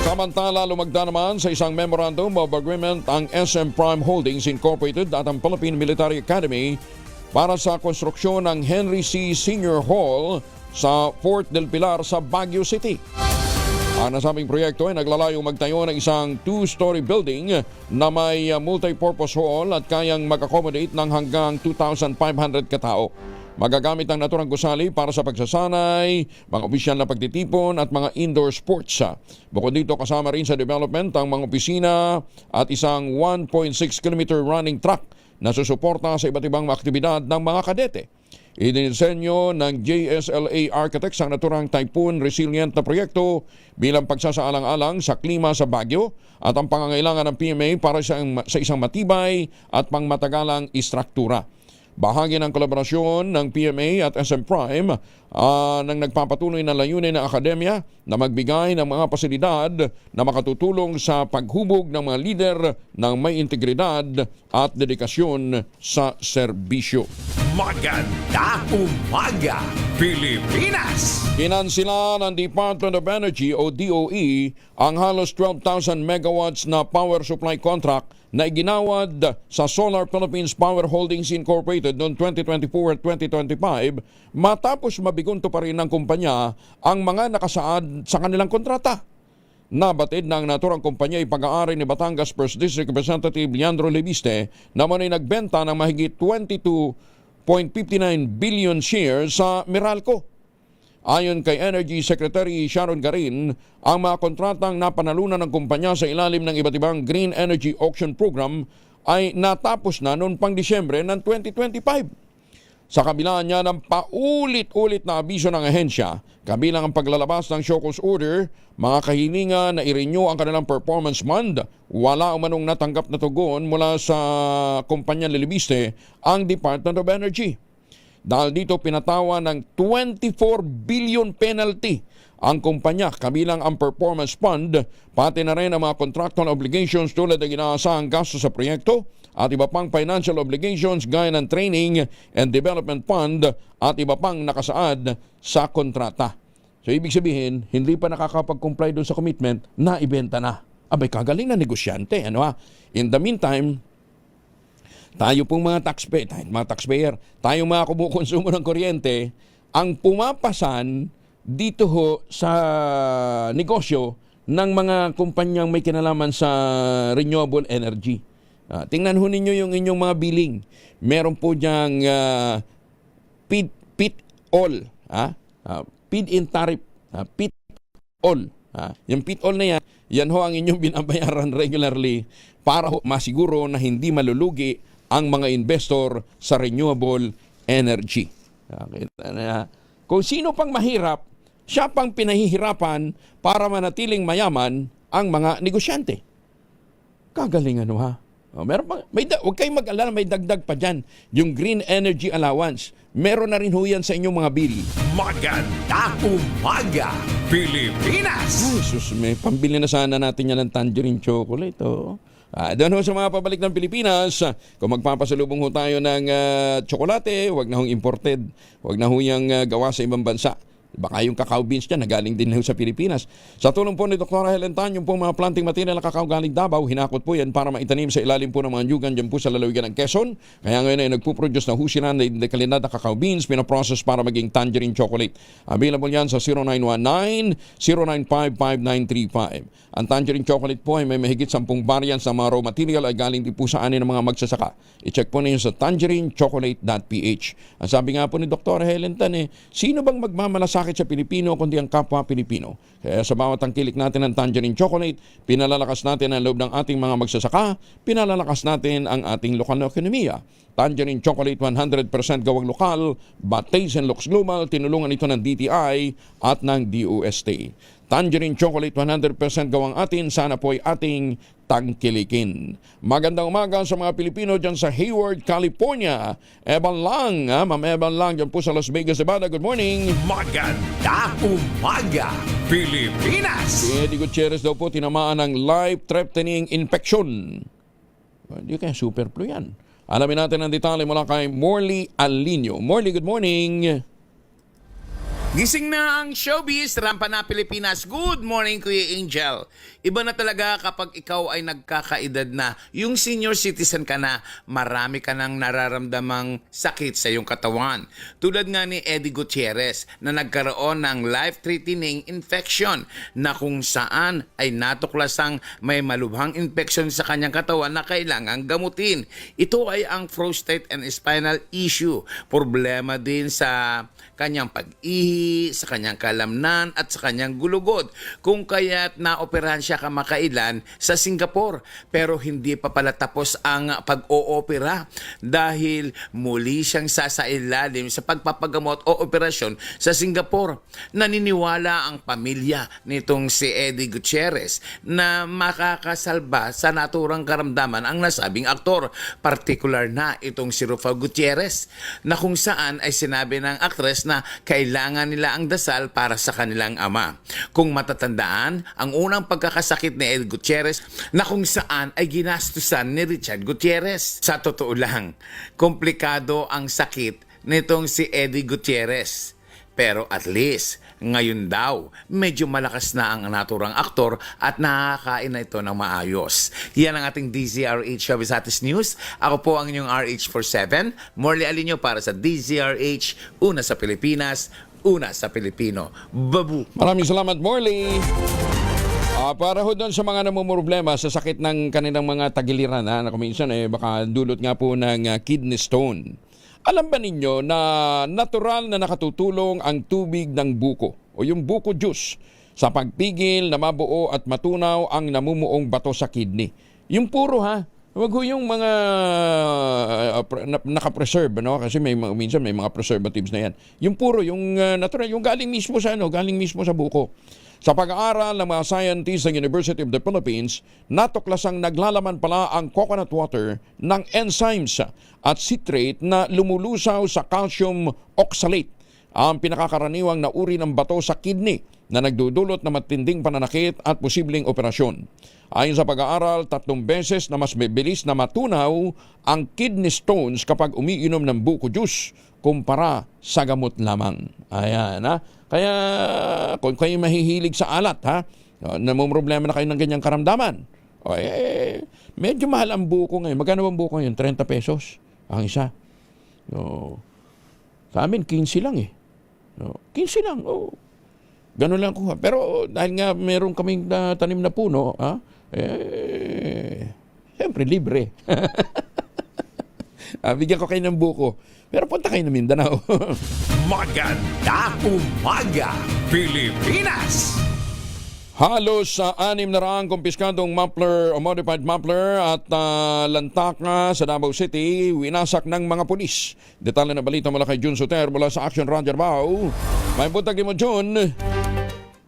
Samantala, lumagda naman sa isang memorandum of agreement ang SM Prime Holdings Incorporated at ang Philippine Military Academy para sa konstruksyon ng Henry C. Senior Hall sa Fort del Pilar sa Baguio City. Ang nasabing proyekto ay naglalayong magtayo ng isang two-story building na may multi-purpose hall at kayang mag-accommodate ng hanggang 2,500 katao. Magagamit ang naturang gusali para sa pagsasanay, mga opisyal na pagtitipon at mga indoor sports. Bukod dito, kasama rin sa development ang mga opisina at isang 1.6 km running track na susuporta sa iba't ibang aktibidad ng mga kadete. Idinisenyo ng JSLA Architects ang naturang typhoon resilient na proyekto bilang pagsasaalang-alang sa klima sa Baguio at ang pangangailangan ng PMA para sa isang matibay at pangmatagalang istruktura. Bahagi ng kolaborasyon ng PMA at SM Prime nang nagpapatuloy na layunin ng akademya na magbigay ng mga pasilidad na makatutulong sa paghubog ng mga lider ng may integridad at dedikasyon sa serbisyo. Maganda umaga, Pilipinas! Kinansila ng Department of Energy o DOE ang halos 12,000 megawatts na power supply contract na iginawad sa Solar Philippines Power Holdings Incorporated noong 2024 at 2025 matapos mabigunto pa rin ng kumpanya ang mga nakasaad sa kanilang kontrata. Nabatid ng naturang kumpanya ipag-aari ni Batangas 1st District Representative Leandro Leviste na muna nagbenta ng mahigit 22.59 billion shares sa Meralco. Ayon kay Energy Secretary Sharon Garin, ang mga kontratang napanalunan ng kumpanya sa ilalim ng iba't ibang Green Energy Auction Program ay natapos na noong pang Disyembre ng 2025. Sa kabila niya ng paulit-ulit na abiso ng ahensya, kabilang ang paglalabas ng show cause order, mga kahilingan na i-renew ang kanilang performance bond, wala umanong natanggap na tugon mula sa kumpanya Lelibiste ang Department of Energy. Dahil dito pinatawa ng 24 billion penalty ang kumpanya, kabilang ang performance fund, pati na rin ang mga contractual obligations tulad ng inaasahang gasto sa proyekto at iba pang financial obligations gaya ng training and development fund at iba pang nakasaad sa kontrata. So ibig sabihin, hindi pa nakakapag-comply doon sa commitment na ibenta na. Abay, kagaling na negosyante. In the meantime, tayo pong mga taxpayer, tayo mga kumukonsumo ng kuryente, ang pumapasan dito ho sa negosyo ng mga kumpanyang may kinalaman sa renewable energy. Tingnan ho ninyo yung inyong mga billing. Meron po diyang PIT-all, feed-in tariff, PIT-all. Yung PIT-all na yan ho ang inyong binabayaran regularly para ho masiguro na hindi malulugi ang mga investor sa renewable energy. Kung sino pang mahirap, siya pang pinahihirapan para manatiling mayaman ang mga negosyante. Kagalingan meron pa, huwag kayong mag-alala, may dagdag pa dyan. Yung green energy allowance, meron na rin ho yan sa inyong mga bill. Maganda umaga, Pilipinas! Ay, sus, may pambili na sana natin yan ng tangerine chocolate. Doon ho sa mga pabalik ng Pilipinas, kung magpapasalubong ho tayo ng tsokolate, wag na hong imported, wag na ho yung gawa sa ibang bansa. Baka yung cacao beans dyan, nagaling din ho sa Pilipinas. Sa tulong po ni Dr. Helen Tan, yung po mga planting material na cacao galing Davao, hinakot po yan para maitanim sa ilalim po ng mga nyugan dyan po sa lalawigan ng Quezon. Kaya ngayon ay nagpuproduce na husiran na dekalidad na cacao beans, pinaprocess para maging tangerine chocolate. Available yan sa 0919-095-5935. Ang tangerine chocolate po ay may mahigit 10 variants ng mga raw material ay galing din po sa ani ng mga magsasaka. I-check po ninyo sa tangerinechocolate.ph. Ang sabi nga po ni Dr. Helen Tan, sino bang magmamalasakit sa Pilipino kundi ang kapwa Pilipino? Kaya sa bawat tangkilik natin ng tangerine chocolate, pinalalakas natin ang loob ng ating mga magsasaka, pinalalakas natin ang ating lokal na ekonomiya. Tangerine chocolate 100% gawang lokal, but taste and looks global, tinulungan ito ng DTI at ng DOST. Tangerine chocolate 100% gawang atin, sana po ay ating tangkilikin. Magandang umaga sa mga Pilipino dyan sa Hayward, California. Evan Lang, Ma'am Evan Lang dyan po sa Las Vegas, Nevada. Good morning. Maganda umaga, Pilipinas! Si Eddie Gutierrez daw po tinamaan ng life-threatening infection. Hindi kaya superflu yan. Alamin natin ang detalye mula kay Morley Alinio. Morley, good morning. Gising na ang showbiz, rampa na Pilipinas. Good morning, Kuya Angel. Iba na talaga kapag ikaw ay nagkakaedad na, yung senior citizen ka na, marami ka nang nararamdamang sakit sa iyong katawan. Tulad nga ni Eddie Gutierrez na nagkaroon ng life-threatening infection na kung saan ay natuklasang may malubhang infection sa kanyang katawan na kailangang gamutin. Ito ay ang prostate and spinal issue. Problema din sa kanyang pag-ihi, ugali, sa kanyang kalamnan at sa kanyang gulugod. Kung kaya't naoperahan siya kamakailan sa Singapore. Pero hindi pa pala tapos ang pag-oopera dahil muli siyang sasailalim sa pagpapagamot o operasyon sa Singapore. Naniniwala ang pamilya nitong si Eddie Gutierrez na makakasalba sa naturang karamdaman ang nasabing aktor. Partikular na itong si Rufo Gutierrez na kung saan ay sinabi ng aktres na kailangan nila ang dasal para sa kanilang ama. Kung matatandaan, ang unang pagkakasakit ni Eddie Gutierrez na kung saan ay ginastusan ni Richard Gutierrez. Sa totoo lang, komplikado ang sakit nitong si Eddie Gutierrez. Pero at least, ngayon daw, medyo malakas na ang naturang aktor at nakakain na ito ng maayos. Yan ang ating DZRH Showbiz Artist News. Ako po ang inyong RH47. Morley Alinyo para sa DZRH, una sa Pilipinas, una sa Pilipino. Babu! Maraming salamat, Morley. Para ho doon sa mga namumroblema sa sakit ng kanilang mga tagiliran, na kuminsan baka dulot nga po ng kidney stone. Alam ba ninyo na natural na nakatutulong ang tubig ng buko o yung buko juice sa pagpigil na mabuo at matunaw ang namumuong bato sa kidney? Yung puro ha, wag ho yung mga nakapreserve, no? Kasi minsan may mga preservatives na yan. Yung puro, yung natural, yung galing mismo sa buko. Sa pag-aaral ng mga scientists ng University of the Philippines, natuklasang naglalaman pala ang coconut water ng enzymes at citrate na lumulusaw sa calcium oxalate, ang pinakakaraniwang na uri ng bato sa kidney na nagdudulot na matinding pananakit at posibleng operasyon. Ayon sa pag-aaral, 3 beses na mas mabilis na matunaw ang kidney stones kapag umiinom ng buko juice kumpara sa gamot lamang. Ayan ha. Kaya kung kayo mahihilig sa alat ha, namumroblema na kayo ng ganyang karamdaman. Medyo mahal ang buko ngayon. Magkano ang buko ngayon? 30 pesos ang isa. Sa amin, 15 lang eh. 15 lang. Ganun lang ko. Pero dahil nga meron kaming tanim na puno, siyempre libre. Bigyan ko kayo ng buko. Pero punta kayo na Mindanao. Maganda umaga, Pilipinas! Halos sa 600 kumpiskadong muffler o modified muffler at lantaka sa Davao City, winasak ng mga pulis. Detalye na balita mula kay Jun Soter mula sa Action Ranger Bao. May buntag mo, Jun.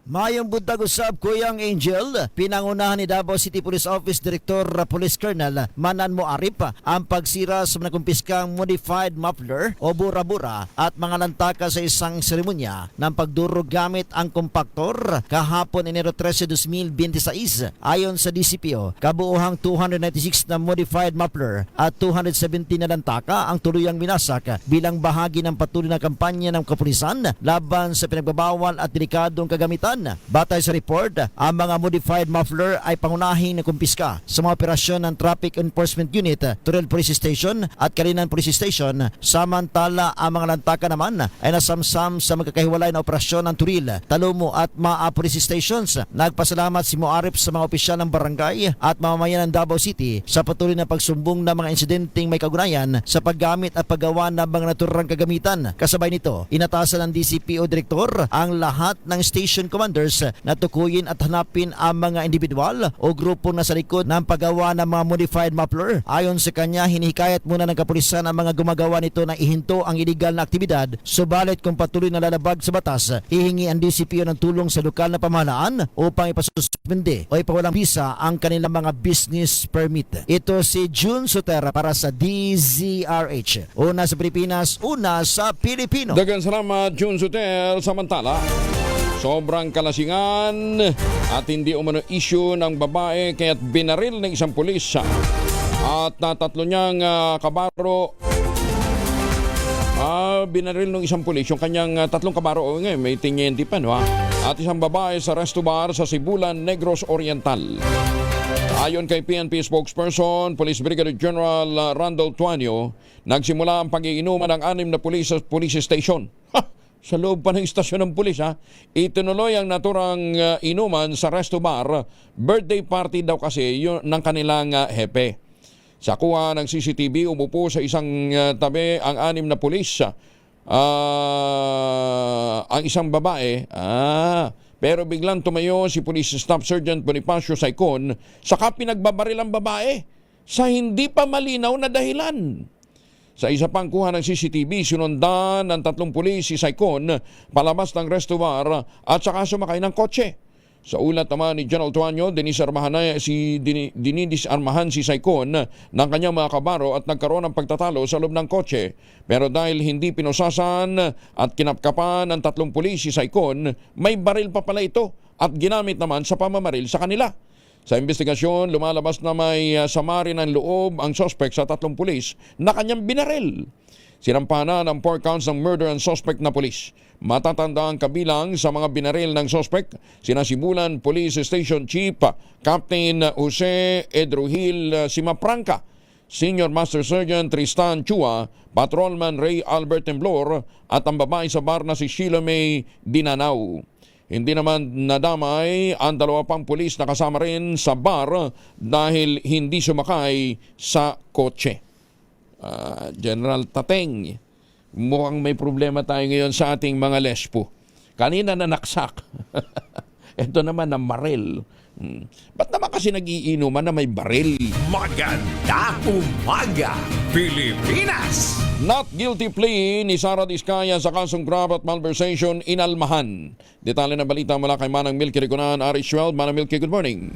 Mayong buntag usab Kuyang Angel, pinangunahan ni Davao City Police Office Director Police Colonel Manan Moarip ang pagsira sa mga kumpiskang modified muffler o bura-bura at mga lantaka sa isang seremonya ng pagdurog gamit ang kompaktor kahapon Enero 13, 2026. Ayon sa DCPO, kabuuhang 296 na modified muffler at 217 na lantaka ang tuluyang minasak bilang bahagi ng patuloy na kampanya ng kapulisan laban sa pinagbabawal at delikadong kagamitan. Batay sa report, ang mga modified muffler ay pangunahing nakumpiska sa mga operasyon ng Traffic Enforcement Unit, Turel Police Station at Kalinan Police Station. Samantala, ang mga lantaka naman ay nasamsam sa magkakahiwalay na operasyon ng Turil, Talumo at Maa Police Stations. Nagpasalamat si Moarip sa mga opisyal ng barangay at mamamayan ng Davao City sa patuloy na pagsumbong ng mga insidenteng may kaugnayan sa paggamit at paggawa ng mga naturang kagamitan. Kasabay nito, inatasan ng DCPO Director ang lahat ng station commanders na tukuyin at hanapin ang mga individual o grupo na sa likod ng paggawa ng mga modified muffler. Ayon sa kanya, hinihikayat muna ng kapulisan ang mga gumagawa nito na ihinto ang illegal na aktibidad. Subalit kung patuloy na lalabag sa batas, hihingi ang DCPO ng tulong sa lokal na pamahalaan upang ipasuspende o ipawalang bisa ang kanilang mga business permit. Ito si Jun Sotera para sa DZRH. Una sa Pilipinas, una sa Pilipino. Dagan salamat, Jun Soter. Samantala, sobrang kalasingan at hindi umano issue ng babae kaya't binaril ng isang pulis at tatlo niyang kabaro. Binaril ng isang pulis yung kanyang tatlong kabaro. Ngayon may tinyenti pa, no? At isang babae sa resto bar sa Sibulan, Negros Oriental. Ayon kay PNP spokesperson, Police Brigadier General Randall Tuanio, nagsimula ang pag-iinuman ng 6 na pulis sa police station. Sa loob pa ng istasyon ng pulis, itinuloy ang naturang inuman sa resto bar. Birthday party daw kasi yun ng kanilang hepe. Sa kuha ng CCTV, umupo sa isang tabi ang 6 na pulis ang isang babae. Pero biglang tumayo si Police Staff Sergeant Bonifacio Saicon saka pinagbabaril ang babae sa hindi pa malinaw na dahilan. Sa isa pang kuha ng CCTV, sinundan ng 3 pulis si Saicon palabas ng resto bar at saka sumakay ng kotse. Sa ulat naman ni General Tuanyo, dinisarmahan si Saicon ng kanyang mga kabaro at nagkaroon ng pagtatalo sa loob ng kotse. Pero dahil hindi pinusasan at kinapkapan ng 3 pulis si Saicon, may baril pa pala ito at ginamit naman sa pamamaril sa kanila. Sa investigasyon, lumalabas na may sama rin ng loob ang suspect sa 3 pulis na kanyang binaril. Sinampahan ng 4 counts ng murder ang suspect na pulis. Matatanda ang kabilang sa mga binaril ng suspect, sinasimulan Police Station Chief Captain Jose Edruhil Simapranca, Senior Master Sergeant Tristan Chua, Patrolman Ray Albert Temblor at ang babae sa bar na si Sheila May Dinanaw. Hindi naman nadamay ang 2 pang pulis na kasama rin sa bar dahil hindi sumakay sa kotse. General Tateng, mukhang may problema tayo ngayon sa ating mga lespo. Kanina nanaksak. Ito naman na maril. Ba't naman kasi nagiinuman na may baril? Maganda umaga, Pilipinas! Not guilty plea ni Sara Diskaya sa kasong grab at malversation inalmahan. Detalye ng balita mula kay Manang Milky Riconan, Aris Schweld. Manang Milky, good morning.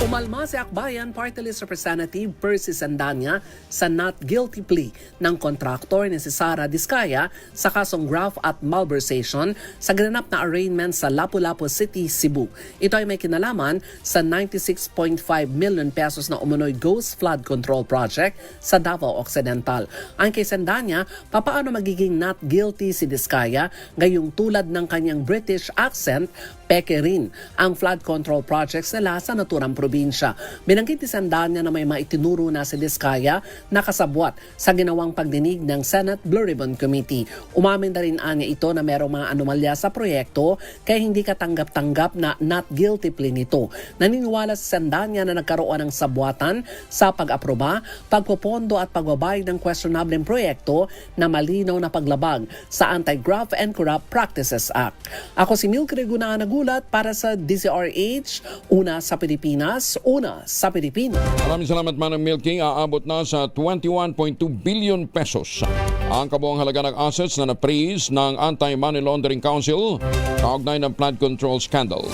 Umalma si Akbayan Party List Representative Percy Sandanya sa not guilty plea ng kontraktor ni si Sara Diskaya sa kasong graft at malversation sa ganap na arraignment sa Lapu-Lapu City, Cebu. Ito ay may kinalaman sa 96.5 million pesos na umunoy Ghost Flood Control Project sa Davao Occidental. Ang kay Sandanya, papaano magiging not guilty si Diskaya gayong tulad ng kanyang British accent, peke rin ang flood control projects nila sa naturang probinsya. Binanggit ni Sandanya na may maitinuro na si Diskaya na kasabwat sa ginawang pagdinig ng Senate Blue Ribbon Committee. Umamin na rin anya ito na merong mga anomalya sa proyekto kaya hindi katanggap-tanggap na not guilty plea nito. Naniniwala si Sandanya na nagkaroon ng sabwatan sa pag-aproba, pagpopondo at pagbabayad ng questionableng proyekto na malinaw na paglabag sa Anti-Graft and Corrupt Practices Act. Ako si Milky Riconan, nagulat para sa DZRH, una sa Pilipinas, una sa Pilipinas. Maraming salamat, Manang Milky. Aabot na sa 21.2 billion pesos ang kabuang halaga ng assets na na-freeze ng Anti-Money Laundering Council kaugnay ng flood control scandal.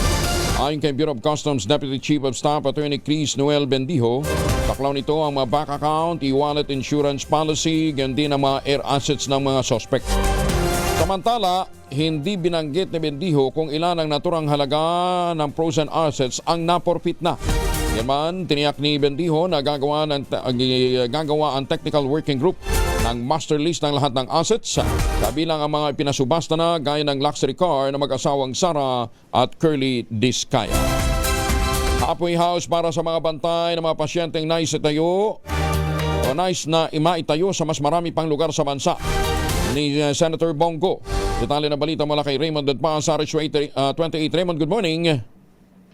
Ayon kay Bureau of Customs Deputy Chief of Staff Attorney Chris Noel Bendijo, paklaw nito ang mga bank account, e-wallet insurance policy, ganyan din ang mga air assets ng mga suspect. Samantala, hindi binanggit ni Bendijo kung ilan ang naturang halaga ng frozen assets ang naporpit na. Yan man, tiniyak ni Bendijo na gagawa ang technical working group ng master list ng lahat ng assets, kabilang ang mga pinasubasta na gaya ng luxury car na mag-asawang Sara at Curly Diskaya. Halfway house para sa mga bantay ng mga pasyenteng nais na imaitayo sa mas marami pang lugar sa bansa ni Senator Bongo. Detalye na balita mula kay Raymond Dadpa sa RH 28. Raymond, good morning.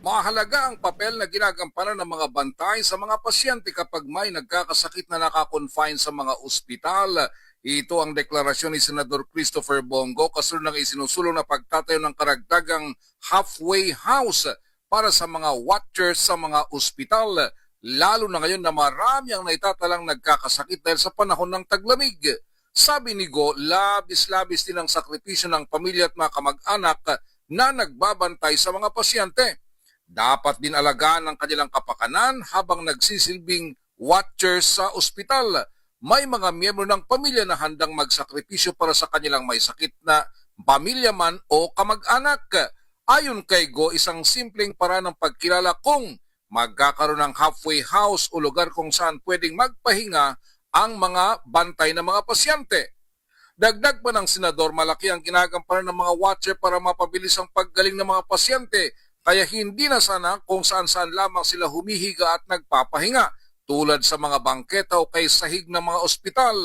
Mahalaga ang papel na ginagampanan ng mga bantay sa mga pasyente kapag may nagkakasakit na nakakonfine sa mga ospital. Ito ang deklarasyon ni Senador Christopher Bongo kasunod ng isinusulong na pagtatayo ng karagdagang halfway house para sa mga watchers sa mga ospital. Lalo na ngayon na marami ang naitatalang nagkakasakit dahil sa panahon ng taglamig. Sabi ni Go, labis-labis din ang sakripisyo ng pamilya at mga kamag-anak na nagbabantay sa mga pasyente. Dapat din alagaan ang kanilang kapakanan habang nagsisilbing watchers sa ospital. May mga miyembro ng pamilya na handang magsakripisyo para sa kanilang may sakit na pamilya man o kamag-anak. Ayon kay Go, isang simpleng paraan ng pagkilala kung magkakaroon ng halfway house o lugar kung saan pwedeng magpahinga ang mga bantay ng mga pasyente. Dagdag pa ng senador, malaki ang ginagampanan ng mga watcher para mapabilis ang paggaling ng mga pasyente, kaya hindi na sana kung saan-saan lamang sila humihiga at nagpapahinga, tulad sa mga bangketa o kay sahig ng mga ospital.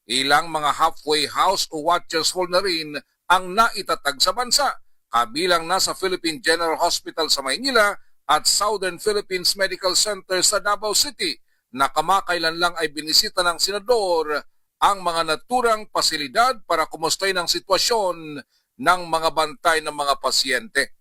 Ilang mga halfway house o watchers hall na rin ang naitatag sa bansa, kabilang na sa Philippine General Hospital sa Maynila at Southern Philippines Medical Center sa Davao City, na kamakailan lang ay binisita ng senador ang mga naturang pasilidad para kumustahin ang sitwasyon ng mga bantay ng mga pasyente.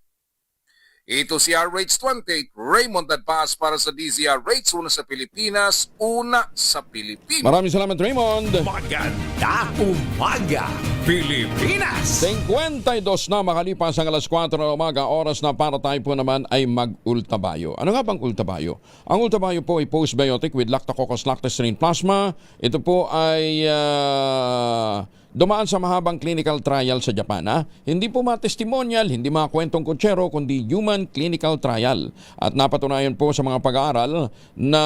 Ito si RH28, Raymond Adpas para sa DZRH, una sa Pilipinas, una sa Pilipinas. Maraming salamat, Raymond. Maganda umaga, Pilipinas! 52 na makalipas ang alas 4 ng umaga, oras na para tayo po naman ay mag-ultabayo. Ano nga bang ultabayo? Ang ultabayo po ay postbiotic with Lactococcus lactestrin plasma. Ito po ay dumaan sa mahabang clinical trial sa Japan. Hindi po testimonial, hindi mga kwentong kutsero, kundi human clinical trial. At napatunayan po sa mga pag-aaral na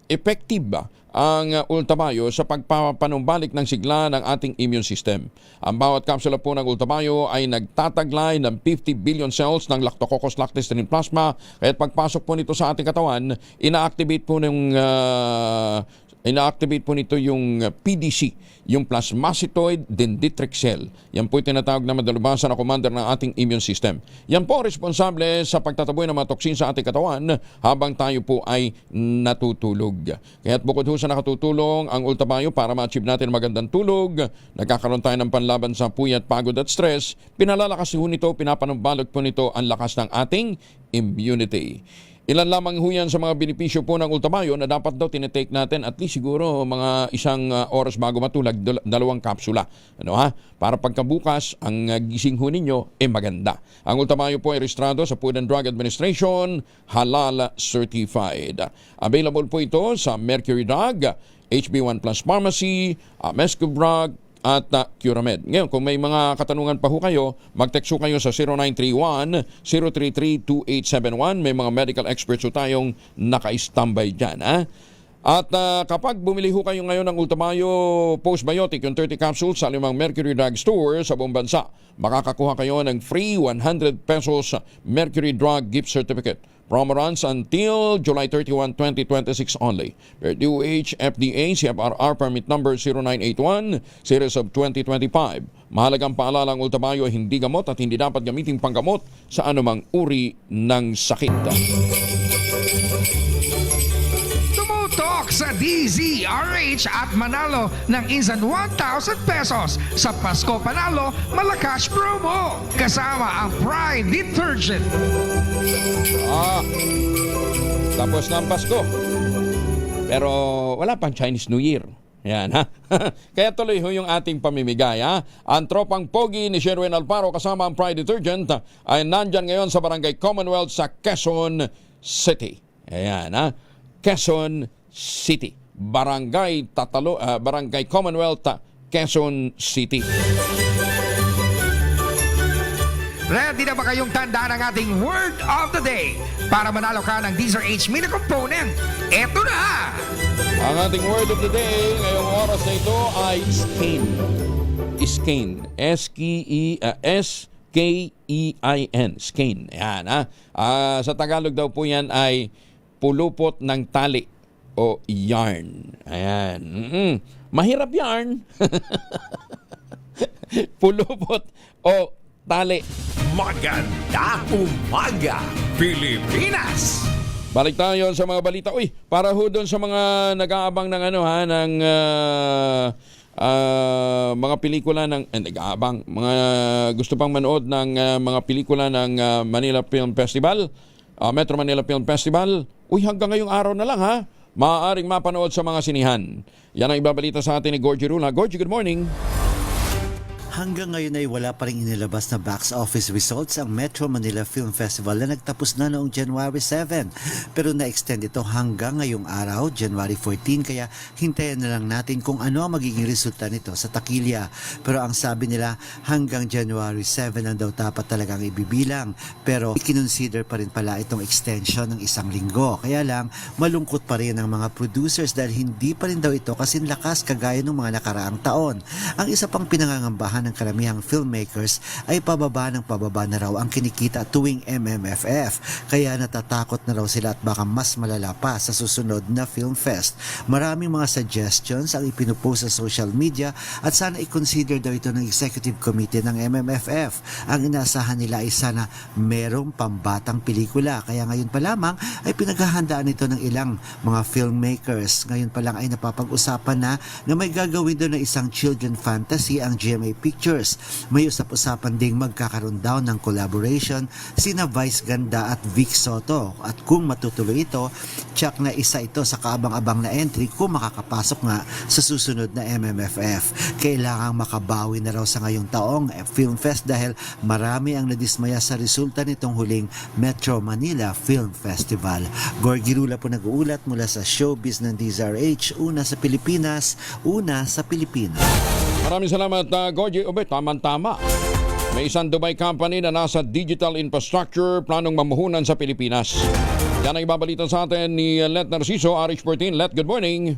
effective ang ultabayo sa pagpapanumbalik ng sigla ng ating immune system. Ang bawat kapsula po ng ultabayo ay nagtataglay ng 50 billion cells ng Lactococcus lactestrin plasma. Kaya't pagpasok po nito sa ating katawan, ina-activate po nito yung PDC, yung plasmacytoid dendritic cell. Yan po tinatawag na madalubasan na commander ng ating immune system. Yan po responsable sa pagtataboy ng mga toksin sa ating katawan habang tayo po ay natutulog. Kaya't bukod ho sa nakatutulong ang ultabayo para ma-achieve natin magandang tulog, nagkakaroon tayo ng panlaban sa puyat, pagod at stress, pinalalakas ho nito, pinapanumbalot po nito ang lakas ng ating immunity. Ilan lamang ho yan sa mga benepisyo po ng ultabayo na dapat daw tinitake natin at least siguro mga isang oras bago matulog, 2 kapsula. Para pagkabukas, ang gising ho ninyo ay maganda. Ang ultabayo po ay rehistrado sa Food and Drug Administration, halal certified. Available po ito sa Mercury Drug, HB1 Plus Pharmacy, Mescobrug, at Curamed. Ngayon, kung may mga katanungan pa ho kayo, mag-text ho kayo sa 0931-033-2871. May mga medical experts ho tayong naka-standby dyan. At kapag bumili ho kayo ngayon ng Ultamayo Postbiotic, yung 30 capsules sa 5 Mercury Drug Store sa buong bansa, makakakuha kayo ng free 100 pesos Mercury Drug Gift Certificate. Promo runs until July 31, 2026 only. Per DOH, FDA, CFRR Permit Number 0981, Series of 2025. Mahalagang paalala ang Ultamayo ay hindi gamot at hindi dapat gamitin panggamot sa anumang uri ng sakit. Tumutok sa DZRH at manalo ng instant 1,000 pesos sa Pasko Panalo Malacash Promo kasama ang Pride Detergent. Tapos na ang Pasko. Pero wala pang Chinese New Year. Yan, Kaya tuloy ho yung ating pamimigay, Ang tropang pogi ni Sherwin Alparo kasama ang Pride Detergent ay nandyan ngayon sa Barangay Commonwealth sa Quezon City. Ayan, Quezon City. Barangay Commonwealth, Quezon City. Ready na ba kayong tandaan ang ating word of the day para manalo ka ng DZRH Mini Component? Eto na! Ang ating word of the day ngayong oras na ito ay skein. Skein. S-K-E-I-N. Skein. Yan, sa Tagalog daw po yan ay pulupot ng tali o yarn. Ayan. Mahirap yarn. Pulupot o tali. Maganda umaga, Pilipinas! Balik tayo sa mga balita. Para ho doon sa mga nag-aabang ng mga pelikula ng nag-aabang, mga gusto pang manood ng mga pelikula ng Manila Film Festival, Metro Manila Film Festival. Hanggang ngayong araw na lang maaaring mapanood sa mga sinihan. Yan ang ibabalita sa atin ni Gorgie Rula. Gorgie, good morning. Hanggang ngayon ay wala pa rin inilabas na box office results ang Metro Manila Film Festival na nagtapos na noong January 7. Pero na-extend ito hanggang ngayong araw, January 14, kaya hintayin na lang natin kung ano ang magiging resulta nito sa takilya. Pero ang sabi nila, hanggang January 7 ang daw dapat talagang ibibilang. Pero ikinonsider pa rin pala itong extension ng 1 linggo. Kaya lang, malungkot pa rin ang mga producers dahil hindi pa rin daw ito kasing lakas kagaya ng mga nakaraang taon. Ang isa pang pinangangambahan ng karamihang filmmakers ay pababa na raw ang kinikita tuwing MMFF. Kaya natatakot na raw sila at baka mas malala pa sa susunod na Film Fest. Maraming mga suggestions ang ipinupost sa social media at sana i-consider daw ito ng Executive Committee ng MMFF. Ang inaasahan nila ay sana merong pambatang pelikula. Kaya ngayon pa lamang ay pinaghahandaan ito ng ilang mga filmmakers. Ngayon pa lang ay napapag-usapan na may gagawin daw ng isang children fantasy ang GMA Pictures Pictures. May usap-usapan ding magkakaroon daw ng collaboration sina Vice Ganda at Vic Soto. At kung matutuloy ito, tsak na isa ito sa kaabang-abang na entry kung makakapasok nga sa susunod na MMFF. Kailangang makabawi na raw sa ngayong taong Film Fest dahil marami ang nadismaya sa resulta nitong huling Metro Manila Film Festival. Gorgie Rula po nag-uulat mula sa Showbiz ng DZRH, una sa Pilipinas, una sa Pilipinas. Maraming salamat, Gorgie. Obe, tama-tama. May isang Dubai company na nasa digital infrastructure planong mamuhunan sa Pilipinas. Yan ang ibabalita sa atin ni Let Narciso, RH14. Let, good morning.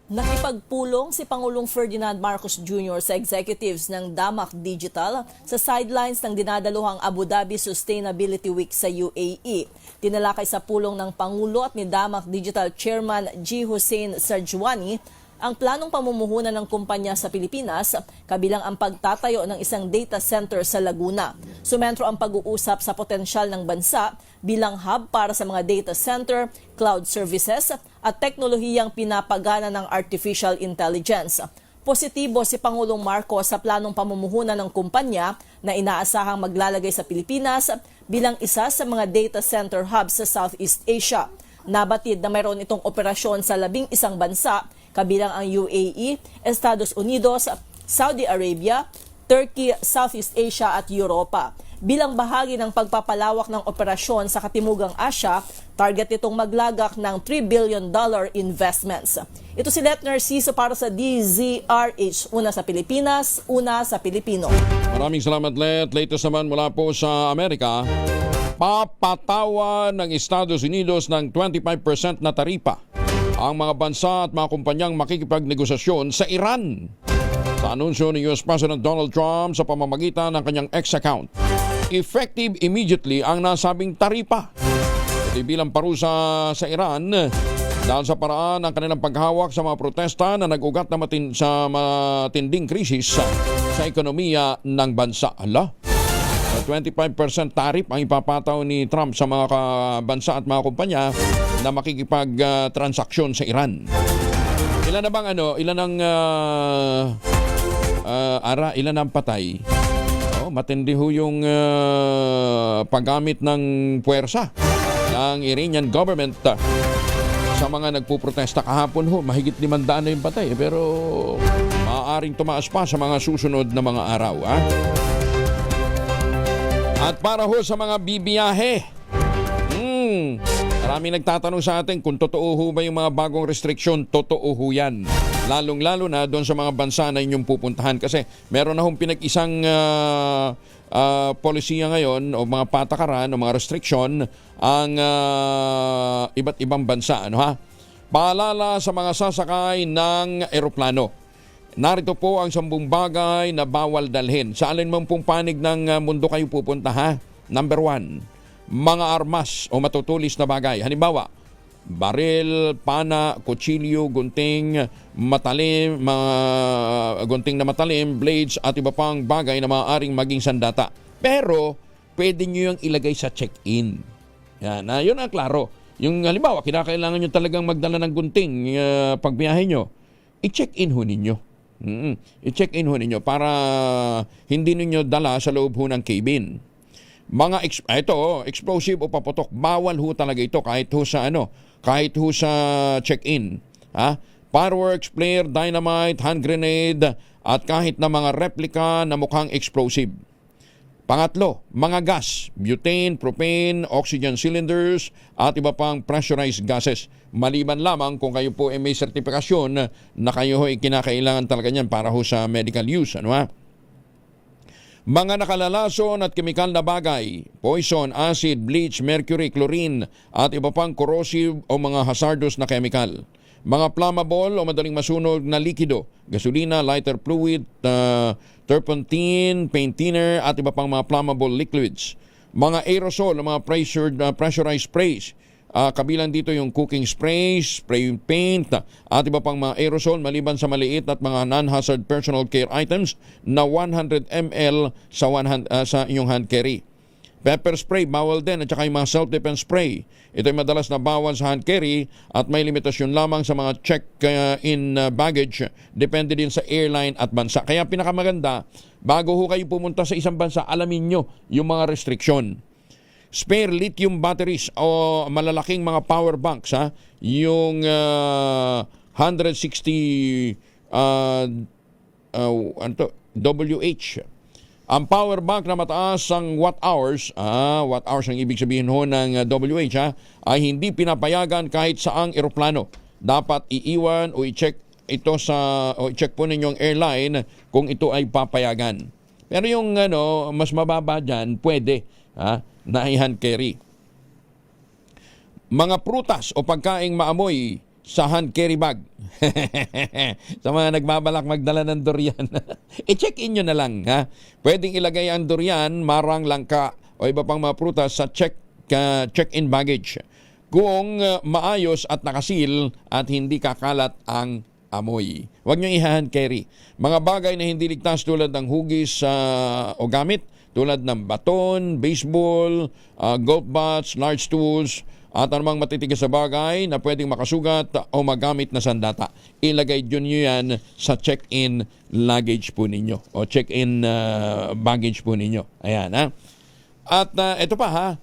Nakipagpulong si Pangulong Ferdinand Marcos Jr. sa executives ng Damac Digital sa sidelines ng dinadaluhang Abu Dhabi Sustainability Week sa UAE. Tinalakay sa pulong ng Pangulo at ni Damac Digital Chairman G. Hussein Sarjwani ang planong pamumuhunan ng kumpanya sa Pilipinas, kabilang ang pagtatayo ng isang data center sa Laguna. Sumentro ang pag-uusap sa potensyal ng bansa bilang hub para sa mga data center, cloud services at teknolohiyang pinapagana ng artificial intelligence. Positibo si Pangulong Marcos sa planong pamumuhunan ng kumpanya na inaasahang maglalagay sa Pilipinas bilang isa sa mga data center hubs sa Southeast Asia. Nabatid na mayroon itong operasyon sa 11 bansa, kabilang ang UAE, Estados Unidos, Saudi Arabia, Turkey, Southeast Asia at Europa. Bilang bahagi ng pagpapalawak ng operasyon sa Katimugang Asya, target itong maglagak ng $3 billion investments. Ito si Let Narciso para sa DZRH, una sa Pilipinas, una sa Pilipino. Maraming salamat, Let. Latest naman mula po sa Amerika. Papatawan ng Estados Unidos ng 25% na taripa ang mga bansa at mga kumpanyang makikipagnegosasyon sa Iran. Sa anunsyo ni US President Donald Trump sa pamamagitan ng kanyang X-account, effective immediately ang nasabing taripa. Ito bilang parusa sa Iran dahil sa paraan ng kanilang paghawak sa mga protesta na nag-ugat na sa matinding krisis sa ekonomiya ng bansa. 25% tariff ang ipapataw ni Trump sa mga bansa at mga kumpanya na makikipag-transaksyon sa Iran. Ilan na bang ilan ang patay? Matindi ho yung paggamit ng puwersa ng Iranian government sa mga nagpuprotesta kahapon ho. Mahigit 500 na yung patay, pero maaaring tumaas pa sa mga susunod na mga araw. At para ho sa mga bibiyahe, maraming nagtatanong sa atin kung totoo ho ba yung mga bagong restriksyon. Totoo ho yan. Lalong-lalo na doon sa mga bansa na inyong pupuntahan. Kasi meron na hong pinag-isang polisiya ngayon o mga patakaran o mga restriksyon ang iba't ibang bansa. Paalala sa mga sasakay ng eroplano. Narito po ang 10 bagay na bawal dalhin. Sa alin man pong panig ng mundo kayo pupunta, Number 1, mga armas o matutulis na bagay. Halimbawa, baril, pana, kutsilyo, gunting, matalim, gunting na matalim, blades at iba pang bagay na maaaring maging sandata. Pero, pwede nyo yung ilagay sa check-in. Yan, yun ang klaro. Yung halimbawa, kinakailangan nyo talagang magdala ng gunting pagbiyahe nyo, i-check-in ho ninyo. I-check-in ho ninyo para hindi ninyo dala sa loob ho ng cabin. Mga explosive o paputok, bawal ho talaga ito kahit ho sa check-in. Fireworks, flare, dynamite, hand grenade at kahit na mga replika na mukhang explosive. Pangatlo, mga gas, butane, propane, oxygen cylinders at iba pang pressurized gases. Maliban lamang kung kayo po ay may sertifikasyon na kayo ay kinakailangan talaga niyan para ho sa medical use. Mga nakalalason at kemikal na bagay, poison, acid, bleach, mercury, chlorine at iba pang corrosive o mga hazardous na kemikal. Mga flammable o madaling masunog na likido, gasolina, lighter fluid, turpentine, paint thinner at iba pang mga flammable liquids. Mga aerosol, mga pressurized sprays, kabilang dito yung cooking sprays, spray paint at iba pang mga aerosol maliban sa maliit at mga non-hazard personal care items na 100 ml sa inyong hand carry. Pepper spray, bawal din, at saka yung mga self-defense spray. Ito ay madalas na bawal sa hand carry at may limitasyon lamang sa mga check-in baggage. Depende din sa airline at bansa. Kaya pinakamaganda, bago ho kayo pumunta sa isang bansa, alamin nyo yung mga restriction. Spare lithium batteries o malalaking mga power banks, ha? Yung 160 WH. Ang power bank na mataas ang watt hours ang ibig sabihin ho ng WH, ha, ay hindi pinapayagan kahit saang eroplano. Dapat iiwan o i-check i-check po ninyong airline kung ito ay papayagan. Pero yung mas mababa dyan, pwede, ha, na hand carry. Mga prutas o pagkaing maamoy sa hand carry bag. Sa mga nagbabalak magdala ng durian, i-check-in nyo na lang, ha? Pwedeng ilagay ang durian, marang, langka o iba pang mga prutas sa check-in baggage kung maayos at nakasil at hindi kakalat ang amoy. Huwag nyo i-hand carry. Mga bagay na hindi ligtas tulad ng hugis o gamit, tulad ng baton, baseball, golf bats, large tools, at anumang matitigas sa bagay na pwedeng makasugat o magamit na sandata. Ilagay nyo yan sa check-in luggage po ninyo o check-in baggage po ninyo. Ayan, ha? At ito pa, ha?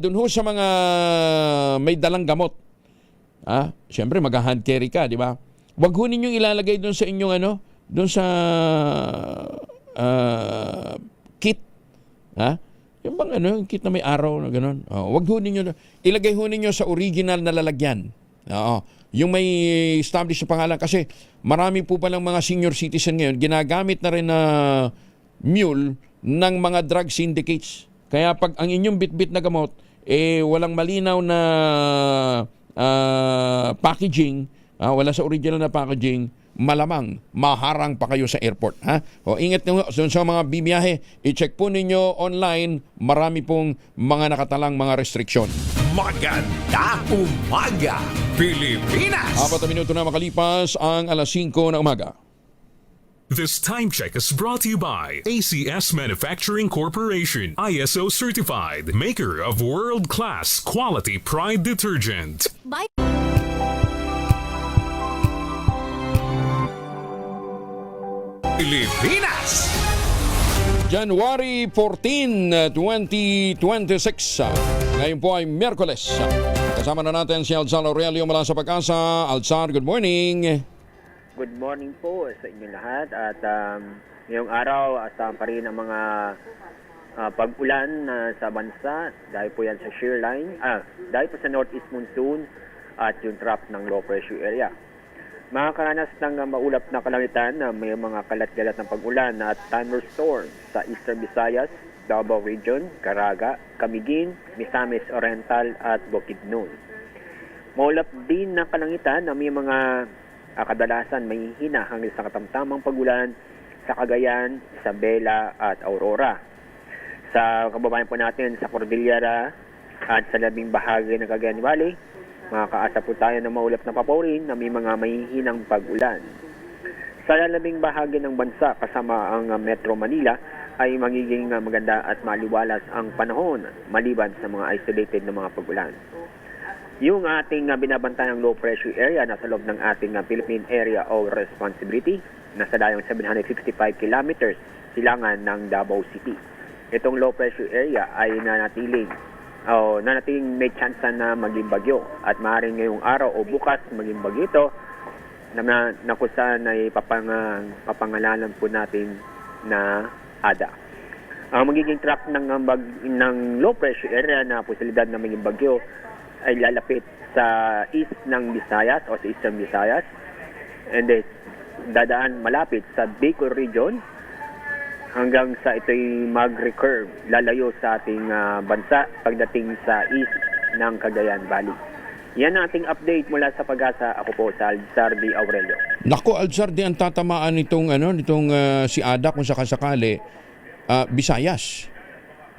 Dun ho sa mga may dalang gamot. Siyempre, mag-hand carry ka, di ba? Huwag ho ninyong ilalagay dun sa inyong dun sa kit. Ha? Yung bang yung kit na may araw na gano'n. Wag ho ninyo, ilagay ho ninyo sa original na lalagyan. Yung may established na pangalan. Kasi marami po palang mga senior citizen ngayon, ginagamit na rin na mule ng mga drug syndicates. Kaya pag ang inyong bit-bit na gamot, walang malinaw na packaging, wala sa original na packaging, malamang maharang pa kayo sa airport, ha? O ingat nyo sa mga bibiyahe, i-check po ninyo online, marami pong mga nakatalang mga restriksyon. Maganda umaga, Pilipinas! 4 minuto na makalipas ang alas 5 ng umaga. This time check is brought to you by ACS Manufacturing Corporation, ISO certified, maker of world-class quality Pride detergent. Bye. Pilipinas! January 14, 2026. Ngayon po ay Miyerkules. Kasama na natin si Alzar Aurelio mula sa Pag-asa. Alzar, good morning. Good morning po sa inyo lahat. At ngayong araw, asahan pa rin ang mga pag-ulan sa bansa. Dahil po yan sa shear line. Dahil po sa northeast monsoon at yung trap ng low pressure area. Makakaranas ng maulap na kalangitan na may mga kalat-galat ng pag-ulan at thunderstorms sa Eastern Visayas, Davao Region, Caraga, Camiguin, Misamis Oriental at Bukidnon. Maulap din na kalangitan na may mga kadalasan may hina hanggang sa katamtamang pag-ulan sa Cagayan, Isabela at Aurora. Sa kababayan po natin sa Cordillera at sa labing bahagi ng Cagayan Valley, makakaasa po tayo ng maulap na paporin na may mga mahihinang pag-ulan. Sa lalabing bahagi ng bansa kasama ang Metro Manila ay magiging maganda at maliwalas ang panahon maliban sa mga isolated na mga pag-ulan. Yung ating binabantayan ng low pressure area nasa loob ng ating Philippine Area of Responsibility nasa dayong 765 kilometers silangan ng Davao City. Itong low pressure area ay nanatiling may chance na maging bagyo at maaaring ngayong araw o bukas maging bagyo ito na kusan ay papangalanan po natin na ADA. Ang magiging track ng low pressure area na posibilidad na maging bagyo ay lalapit sa east ng Visayas o sa Eastern Visayas and then dadaan malapit sa Bicol region hanggang sa ito'y mag-recurve, lalayo sa ating bansa pagdating sa east ng Cagayan Valley. Yan ang ating update mula sa Pag-asa. Ako po sa Alzar D. Aurelio. Nako, Alzar, di ang tatamaan nitong si Ada kung sakasakali, Visayas.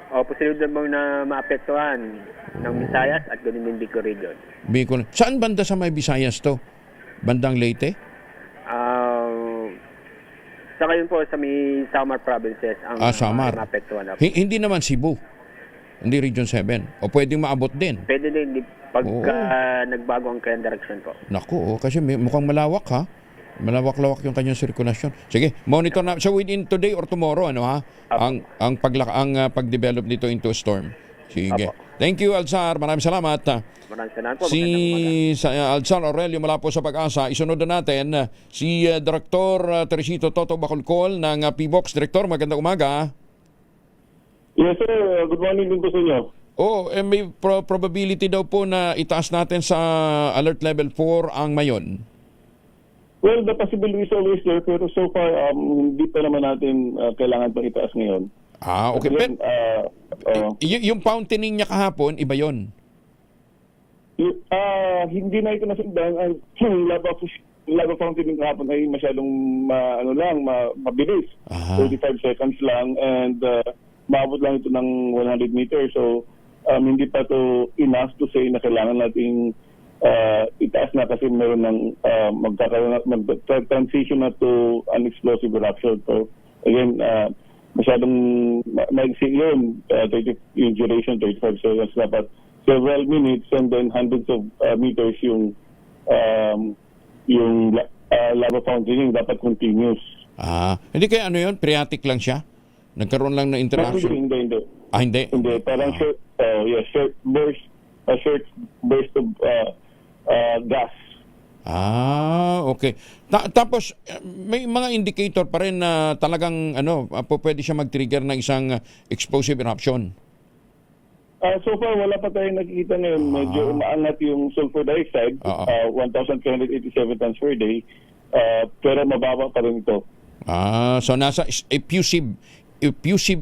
Posibleng naman na maapektuhan ng Visayas at ganoon din Bicol region. Bicol. Saan banda sa may Visayas to? Bandang Leyte? Sa ngayon po sa may Samar provinces ang Samar. maapektuhan na. Hindi naman Cebu. Hindi Region 7. O pwedeng maabot din. Pwede din pagka nagbago ang current direction po. Naku, kasi mukhang malawak ha. Malawak-lawak yung kanyang sirkulasyon. Sige, monitor na. So within today or tomorrow, ano ha? Ang pag-develop nito into a storm. Sige. Thank you, Alzar. Maraming salamat. Maraming salamat po. Alzar Aurelio mula po sa Pag-asa. Isunod na natin si Dr. Teresito Toto Bacolcol ng PBOX. Director, magandang umaga. Yes, sir. Good morning din po sa inyo. May probability daw po na itaas natin sa alert level 4 ang Mayon. Well, the possibility is always there, pero so far, hindi pa naman natin kailangan pang itaas ngayon. Okay. Again, yung fountaining niya kahapon, iba yun? Hindi na ito nasundan. Ang lava fountaining kahapon ay masyadong mabilis. 35 seconds lang, and maabot lang ito ng 100 meters. So, hindi pa to enough to say na kailangan nating itaas na kasi meron ng mag-transition na to an explosive eruption. So, again, masyadong maigsi yun, yung duration, 35 seconds, dapat several minutes and then hundreds of meters yung lava fountaining, dapat continuous. Hindi kaya ano yun, phreatic lang siya? Nagkaroon lang ng interaction? Hindi. Hindi? Hindi, parang short burst of gas. Okay. Tapos may mga indicator pa rin na talagang pwede siya mag-trigger ng isang explosive eruption. So far wala pa tayong nakikita ngayon. Medyo umaangat yung sulfur dioxide, 1,387 tons per day. Pero mababa pa rin ito. So nasa effusive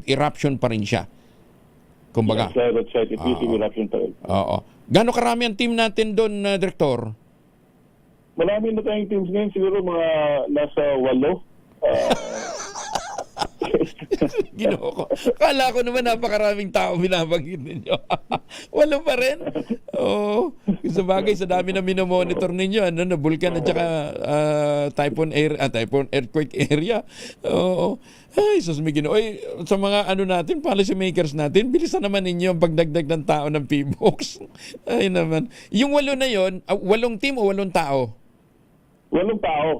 eruption pa rin siya. Kumbaga. Yes, that's right. Effusive eruption pa rin. Gaano karami ang team natin doon, Director? Marami na tayong teams ngayon, siguro mga nasa 8. Ginoo ko. Kala ko naman napakaraming tao binabanggit ninyo. 8 pa rin? Oo. Sa bagay, sa dami na minomonitor ninyo, na vulkan at saka typhoon earthquake area. Oo. Ay, sus, may Ginoo. Sa mga natin, policy makers natin, bilisan naman ninyo ang pagdagdag ng tao ng PBOX. Ay naman. Yung 8 na yon, 8 team o 8 tao? 8 tao.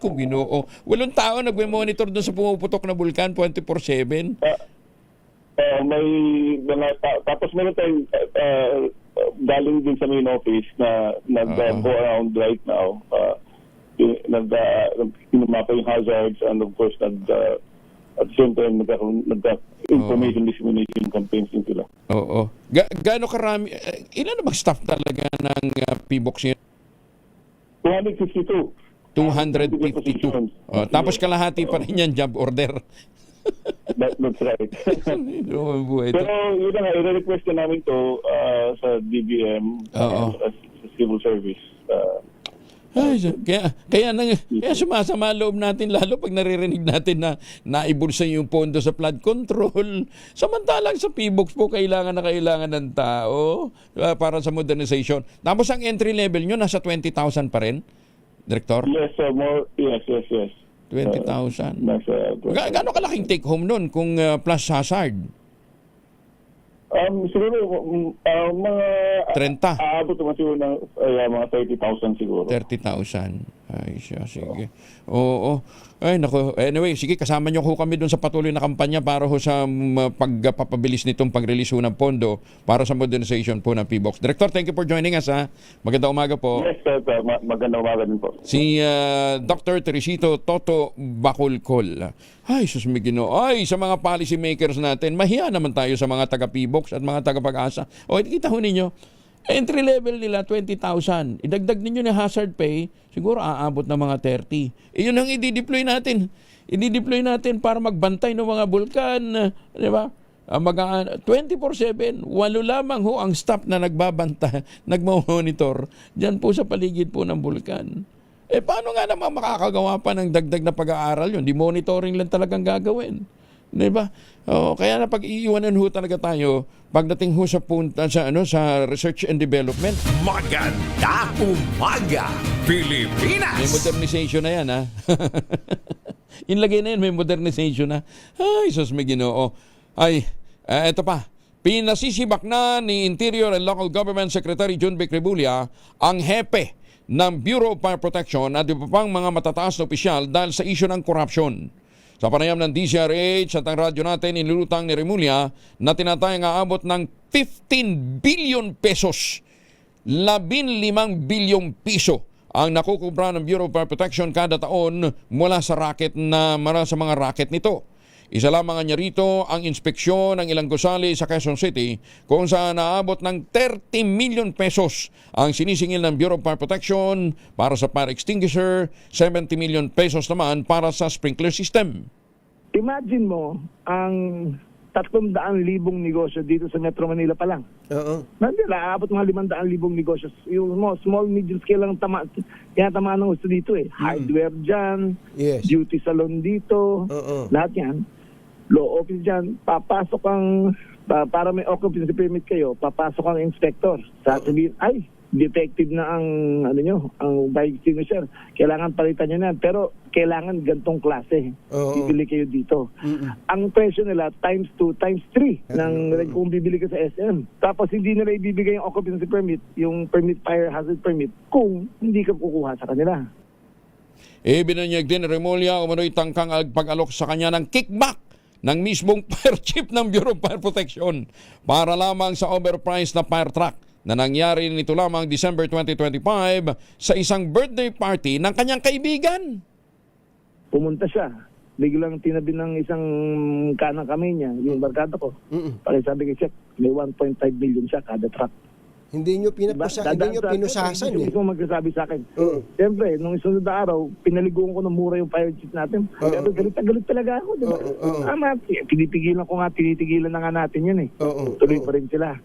Kung Ginoo. 8 tao nagme-monitor doon sa pumuputok na bulkan 24/7. May mga tapos meron tayong galing din sa main office na nag-go around right now. Pinumapa yung hazards, and of course at the same time nagka-information dissemination campaigns din sila. Oo. Gaano karami, ilan na bang staff talaga ng PBOX yun? 252. Tapos kalahati pa rin yan job order. That's right. Pero yun na nga, i-request na namin to sa DBM, sa civil service. Kaya sumasama loob natin, lalo pag naririnig natin na naibulsa yung pondo sa flood control. Samantalang sa PBOX po kailangan ng tao para sa modernization. Tapos ang entry level nyo nasa 20,000 pa rin, Director? Yes, more. Yes. 20,000. Gaano kalaking take home nun kung plus hazard? Siguro mga 30. Aabot naman siguro ng mga 30,000 siguro. 30,000. Ay siya, sige. Oo. Ay nako. Anyway, sige, kasama niyo ko kami doon sa patuloy na kampanya para ho sa pagpapabilis nitong pag-release ng pondo para sa modernization po ng PBOX. Director, thank you for joining us ha. Magandang umaga po. Yes, sir. Magandang umaga din po. Si Dr. Teresito Toto Bacolcol. Ay, sus may Ginoo. Ay, sa mga policy makers natin, mahiya naman tayo sa mga taga-PBOX at mga taga-Pag-asa. Kita ho ninyo, entry level nila 20,000. Idagdag ninyo na hazard pay, siguro aabot ng mga 30. Iyon ang i-deploy natin. I-deploy natin para magbantay ng mga bulkan, di ba? 24/7, 8 lamang ho ang staff na nagbabanta, nagmo-monitor diyan po sa paligid po ng bulkan. Paano nga naman makakagawa pa ng dagdag na pag-aaral yun? Di monitoring lang talagang gagawin. Diba? Kaya na pag-iiwanan ho talaga tayo pagdating ho sa punta sa research and development. Maganda umaga, Pilipinas! May modernization na yan, ha? Inlagay na yan, may modernization na. Ay, sus may Ginoo. Ay, eto pa. Pinasisibak na ni Interior and Local Government Secretary John Vic Rebulla ang hepe ng Bureau of Fire Protection at iba pang mga matataas na opisyal dahil sa isyu ng korupsyon. Sa panayam ng DZRH at ang radyo natin, inilutang ni Remulla na tinatayang aabot ng 15 billion pesos, 15 bilyong piso ang nakukubra ng Bureau of Fire Protection kada taon mula sa mga racket nito. Isa lamang niya rito ang inspeksyon ng ilang gusali sa Quezon City kung saan naabot ng 30 million pesos ang sinisingil ng Bureau of Fire Protection para sa fire extinguisher, 70 million pesos naman para sa sprinkler system. Imagine mo ang 300,000 negosyo dito sa Metro Manila pa lang. Oo. Nandiyan, aabot mga 500,000 negosyo. Yung small, medium scale lang tinatamaan ng gusto dito eh. Hardware dyan, beauty salon dito, lahat yan. Law office dyan, papasok ang, para may occupancy permit kayo, papasok ang inspector. Sasabihin, ay, defective na ang, ang fire extinguisher. Kailangan palitan nyo na yan. Pero kailangan gantong klase. Bibili kayo dito. Ang presyo nila, times 2, times 3 ng kung bibili ka sa SM. Tapos hindi nila ibibigay yung occupancy permit, yung permit, fire hazard permit, kung hindi ka kukuha sa kanila. Binunyag din ni Remulla umano'y tangkang pag-alok sa kanya ng kickback ng mismong fire chief ng Bureau of Fire Protection para lamang sa overpriced na fire truck na nangyari nito lamang December 2025 sa isang birthday party ng kanyang kaibigan. Pumunta siya, biglang tinabi ng isang kanang kamay niya, yung barkada ko. Pare sabi kay Chef, may 1.5 million siya kada truck. Hindi nyo pinusasan Hindi ko magsasabi sa akin. Siyempre, nung isunod na araw, pinaliguan ko ng mura yung fire chief natin. Pero galit talaga ako, diba? Tinitigilan na nga natin yun eh. Tuloy pa rin sila.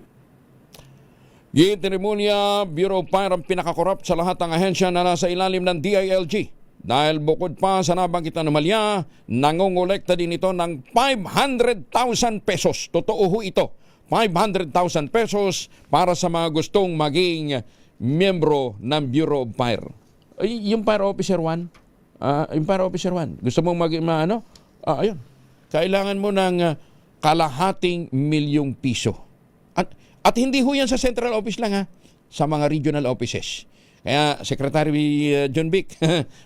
Git ni Remulla, Bureau of Fire ang pinakakorrupt sa lahat ng ahensya na nasa ilalim ng DILG. Dahil bukod pa sa nabanggit na anomalya, nangongolekta din ito ng 500,000 pesos. Totoo ho ito. 500,000 pesos para sa mga gustong maging miyembro ng Bureau of Fire. Yung Fire Officer 1, gusto mong maging ayun. Kailangan mo ng kalahating milyong piso. At hindi ho yan sa central office lang ha, sa mga regional offices. Kaya Secretary John Vic,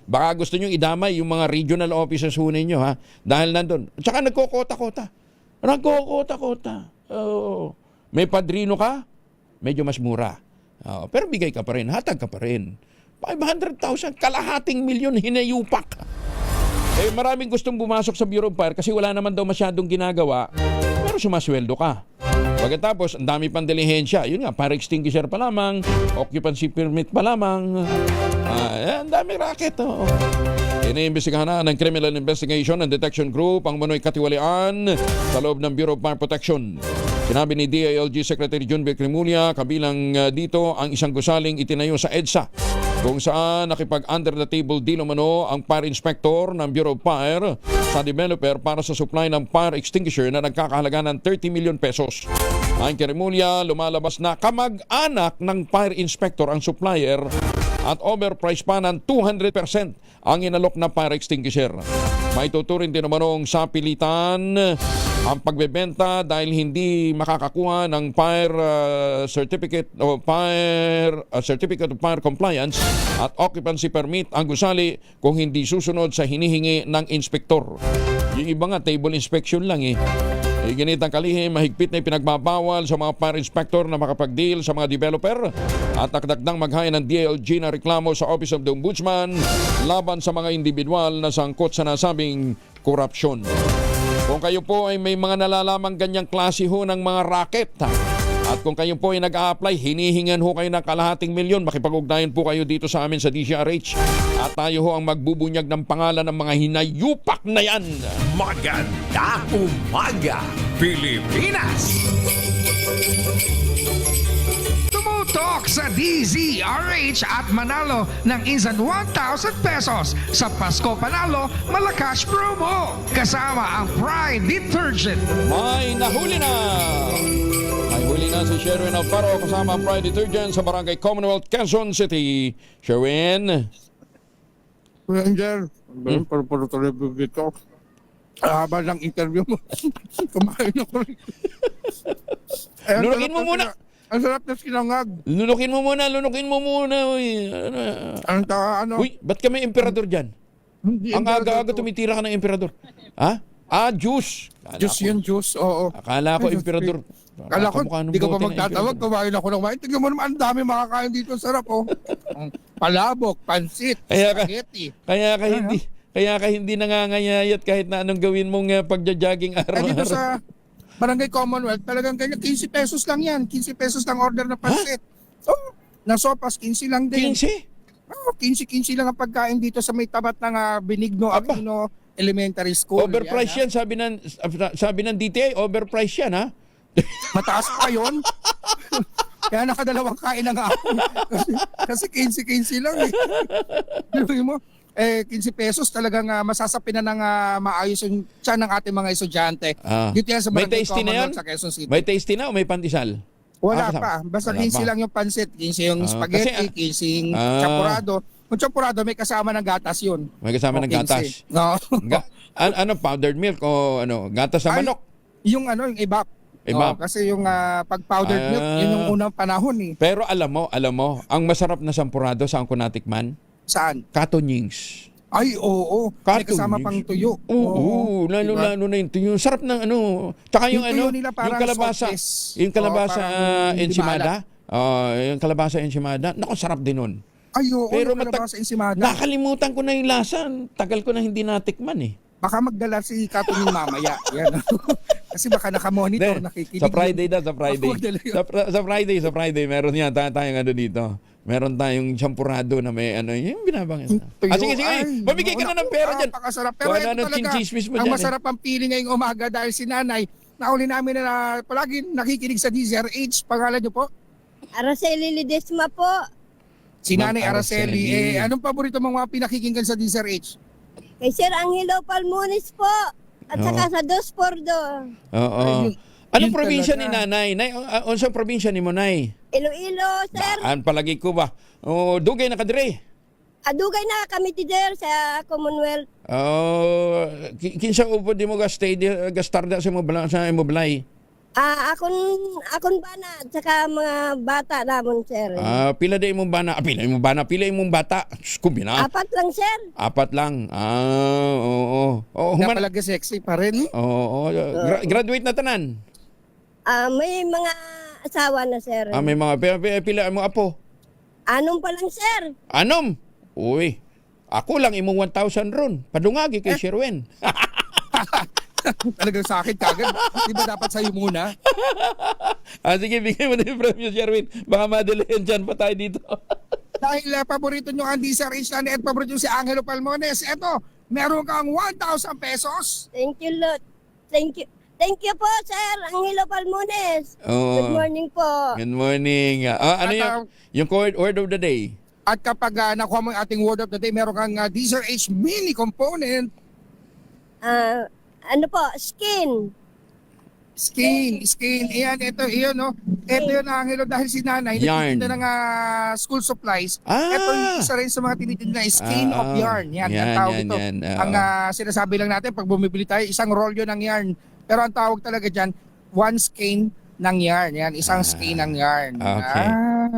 baka gusto nyo idamay yung mga regional offices ho ninyo ha, dahil nandun. At saka nagkokota-kota. May padrino ka, medyo mas mura. Pero bigay ka pa rin, hatag ka pa rin. 500,000, kalahating milyon hinayupak. Maraming gustong bumasok sa Bureau of Fire kasi wala naman daw masyadong ginagawa, pero sumasweldo ka. Pagkatapos, ang dami pang dilihensya. Yun nga, fire extinguisher pa lamang, occupancy permit pa lamang. Ang dami racket. Iniimbestigahan na ng Criminal Investigation and Detection Group ang manoy katiwalian sa loob ng Bureau of Fire Protection. Sinabi ni DILG Secretary John Vic Remulla, kabilang dito ang isang gusaling itinayo sa EDSA kung saan nakipag-under the table deal umano ang fire inspector ng Bureau of Fire sa developer para sa supply ng fire extinguisher na nagkakahalaga ng 30 million pesos. Ayon kay Remulla, lumalabas na kamag-anak ng fire inspector ang supplier at overpriced pa ng 200% ang inalok na fire extinguisher. May tuturin din naman sa pilitan ang pagbebenta dahil hindi makakakuha ng fire certificate of fire compliance at occupancy permit ang gusali kung hindi susunod sa hinihingi ng inspektor. Yung iba nga table inspection lang eh. Ganitang kalihim, mahigpit na ipinagbabawal sa mga fire inspector na makapag-deal sa mga developer at nakdakdang maghain ng DILG na reklamo sa Office of the Ombudsman laban sa mga individual na sangkot sa nasabing korupsyon. Kung kayo po ay may mga nalalamang ganyang klase ho ng mga racket at kung kayo po ay nag-a-apply, hinihingan ho kayo ng kalahating milyon, makipag-ugnayan po kayo dito sa amin sa DZRH at tayo ho ang magbubunyag ng pangalan ng mga hinayupak na yan. Maganda umaga, Pilipinas! Tumutok sa DZRH at manalo ng instant 1,000 pesos sa Pasko Panalo Malacash Promo. Kasama ang Pride Detergent. May nahuli na! May huli na si Sherwin Alfaro kasama ang Pride Detergent sa Barangay Commonwealth, Quezon City. Sherwin? Ranger, para tuloy dito. Haba ng interview mo. Kumain ako rin. Lunukin mo muna. Ang sarap na sinangag. Lunukin mo muna. Uy. Ano? Uy, ba't ka may emperador dyan? Hindi, Ang aga-aga tumitira ka ng emperador. Ha? Juice. Juice, oo. Akala ko emperador. Akala ko, hindi ka pa magtatawag, kumain ako ng wine. Tignan mo naman, ang dami makakain dito, sarap, oh. Palabok, pansit, spaghetti. Kaya ka hindi nangangayayat kahit na anong gawin mong pagja-jogging araw-araw. Dito sa Barangay Commonwealth, talagang ganyan, 15 pesos lang yan. 15 pesos lang order na pansit. Oh, na sopas, 15 lang din. 15? Oo, 15 lang ang pagkain dito sa may tabat ng Benigno Aquino Elementary School. Overpriced yan, sabi ng DTI, overpriced yan, ha? Mataas pa yun. Kaya nakadalawang kain na nga ako. Kasi 15 lang eh. Sabi mo, 15 pesos talagang masasapin na ng maayos yung tiyan ng ating mga estudyante. Dito yan sa Barangay Commonwealth sa Quezon City. May tasty na o may pandesal? Wala pa. Basta 15 lang yung pansit, 15 yung spaghetti, 15 yung champurado. Kung champurado, may kasama ng gatas yun. May kasama ng gatas? No. Ano, powdered milk o gatas sa manok? Yung ibap. Kasi yung pag powdered milk, yun yung unang panahon eh. Pero alam mo, ang masarap na sampurado saan ko natikman? Saan? Katonyings. Ay, oo. May kasama pang tuyo. Oo, lalo na yung tuyo. Sarap ng Tsaka yung yung kalabasa enchimada. Yung kalabasa enchimada. Naku, sarap din nun. Ay, oo, pero kalabasa enchimada. Nakalimutan ko na yung lasa. Tagal ko na hindi natikman eh. Baka magdala si Katonying mamaya. Yan. Kasi baka nakamonitor, nakikinig. Sa Friday. Sa Friday, meron yan tayong dito. Meron tayong champurado na may yung binabangin. Sige. Mamigay ka na ng pera dyan. Napakasarap. Pero ito talaga, ang masarap ang feeling ngayong umaga dahil si nanay, nauli namin na palagi nakikinig sa DZRH. Pangalan niyo po? Araceli Ledesma po. Si Nanay Araceli. Anong paborito mong mga pinakikinggan sa DZRH? Kay Sir Angelo Palmones po. At saka sa Dos Pordo. Oo. Anong probinsya ni Nanay? Unsang probinsya ni mo, Nay? Iloilo, sir. Palagi ko ba? Dugay na kadire. Dugay na kami tider sa Commonwealth. Kinsa upo di mo gastarda sa imo balay? Akon bana at saka mga bata namon, sir. Pila di imong bana? Pila imong bata? Kumbina. 4 lang, sir. 4 lang. Oo. Napalagi sexy pa rin. Oo. Graduate na tanan? May mga asawa na, sir. May mga pila mo apo? 6 pa lang, sir. 6? Uy. Ako lang imong 1,000 ron. Padungagi kay Sherwin. Talagang sa akin kagad. Di ba dapat sa'yo muna? Sige, bigay mo na yung premyo, Sherwin. Baka madalayan dyan pa tayo dito. Dahil paborito nyo ang DZRH at paborito nyo si Angelo Palmones. Eto, meron kang 1,000 pesos. Thank you, Lord. Thank you po, Sir Angelo Palmones. Good morning po. Good morning. Yung word of the day? At kapag nakuha mo yung ating word of the day, meron kang DZRH mini component. Skin. Ayan, ito no? Ito yun, Angelo, dahil si Nanay nagtitinda ng school supplies. Ito yung isa rin sa mga tinitinda na skein of yarn. Yan, ang tawag ito. Ang sinasabi lang natin, pag bumibili tayo, isang rolyo ng yarn. Pero ang tawag talaga dyan, 1 skein ng yarn. Yan, isang skein ng yarn. Okay.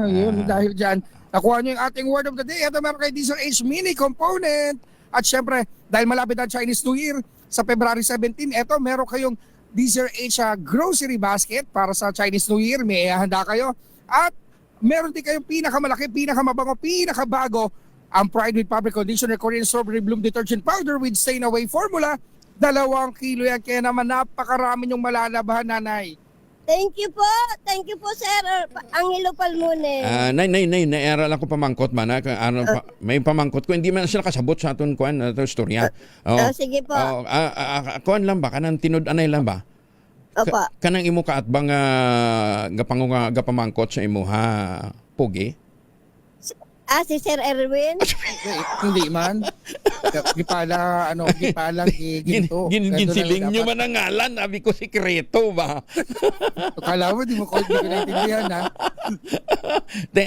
Yun, dahil dyan, nakuha nyo yung ating word of the day. Ito meron kay DZRH mini component. At syempre, dahil malapit ang Chinese New Year, sa February 17, eto meron kayong DZRH grocery basket para sa Chinese New Year. May handa kayo. At meron din kayong pinakamalaki, pinakamabango, pinakabago ang Pride with Fabric Conditioner Korean Strawberry Bloom Detergent Powder with Stain Away Formula. 2 kilo yan. Kaya naman napakarami yung malalabahan, Nanay. Thank you po, Sir Angelo Palmones. Nay, naiaral ako pamangkot man. May pamangkot ko. Hindi man sila kasabot sa aton kuan na istorya. Sige po. Kuan lang ba? Kanang tinud-anay lang ba? Opo. Kanang imo kaatbang gapamangkot sa imo ha, Pugi? Si Sir Erwin? Hindi man. Gipala ginto. Ginsiling nyo man ang ngalan. Sabi ko sikreto ba? Kala mo, di ko naintindihan, ha?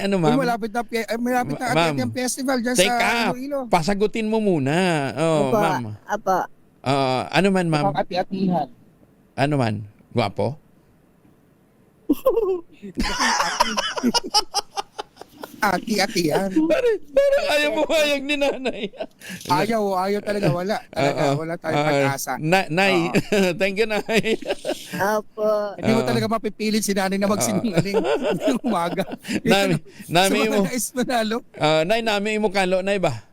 Ano, ma'am? Malapit na yung festival dyan sa Iloilo. Pasagutin mo muna. Ma'am. Apo. Ano man, ma'am? Mukhang ati-atihan. Ano man? Gwapo? Ati-atihan. Parang ayaw mo mayag ni nanay. Ayaw talaga. Wala. Wala tayong pag-asa. Nay, thank you, Nay. Opo. Hindi mo talaga mapipilit si nanay na magsinungaling ng umaga. Nami mo. Manalo. Nay, nami mo kalo, Nay ba?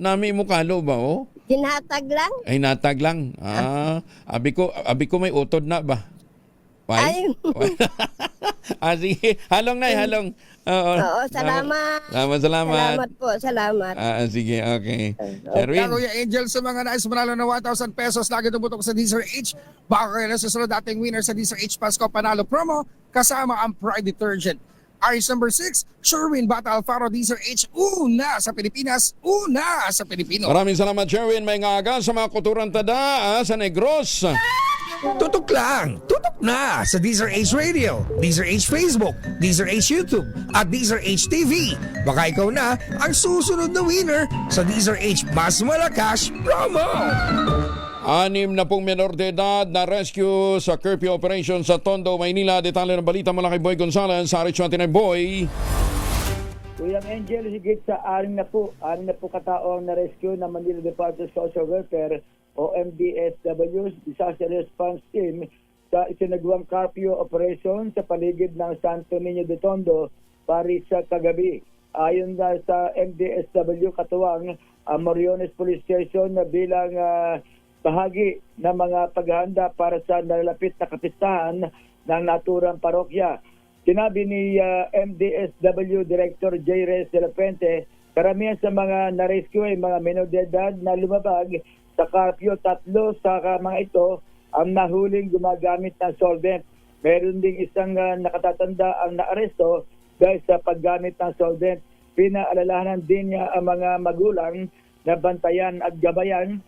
Nami mo kalo ba, oh? Ginhatag lang? Ay, natag lang. Abi ko may utod na ba? Why? Sige. Halong, Nay, halong. Oo, salamat. Salamat. Salamat po, salamat. Sige, okay. Kaya Kuya Angel, sa mga nais manalo ng 1,000 pesos, lagi tumutok sa DZRH. Baka kayo na susunod dating winner sa DZRH Pasko Panalo Promo, kasama ang Pride Detergent. Aris number 6, Sherwin Bata Alfaro, DZRH, una sa Pilipinas, una sa Pilipino. Maraming salamat, Sherwin. May ngaga sa mga kuturan tada sa Negros. Tutok lang, tutok na sa DZRH Radio, DZRH Facebook, DZRH YouTube, at DZRH TV. Baka ikaw na ang susunod na winner sa DZRH Mas Malakas Promo. 6 na pong menor de edad na rescue sa curfew operation sa Tondo, Maynila. Detalye ng balita mula kay Boy Gonzales sa RH29. Boy. Kuyang Angel, higit sa 6 na po katao ang na-rescue ng Manila Department of Social Welfare o MDSW Disaster Response Team sa isinagawang curfew operation sa paligid ng Santo Niño de Tondo, Paris sa kagabi. Ayon na sa MDSW katuwang Moriones Police Station na bilang bahagi ng mga paghahanda para sa nalalapit na kapistahan ng naturang parokya. Sinabi ni MDSW Director J. Reyes de la Fuente, karamihan sa mga na-rescue ay mga menor de edad na lumabag sa curfew. 3 sa mga ito ang nahuling gumagamit ng solvent. Meron ding isang nakatatanda ang naaresto dahil sa paggamit ng solvent. Pinaalalahanan din niya ang mga magulang na bantayan at gabayan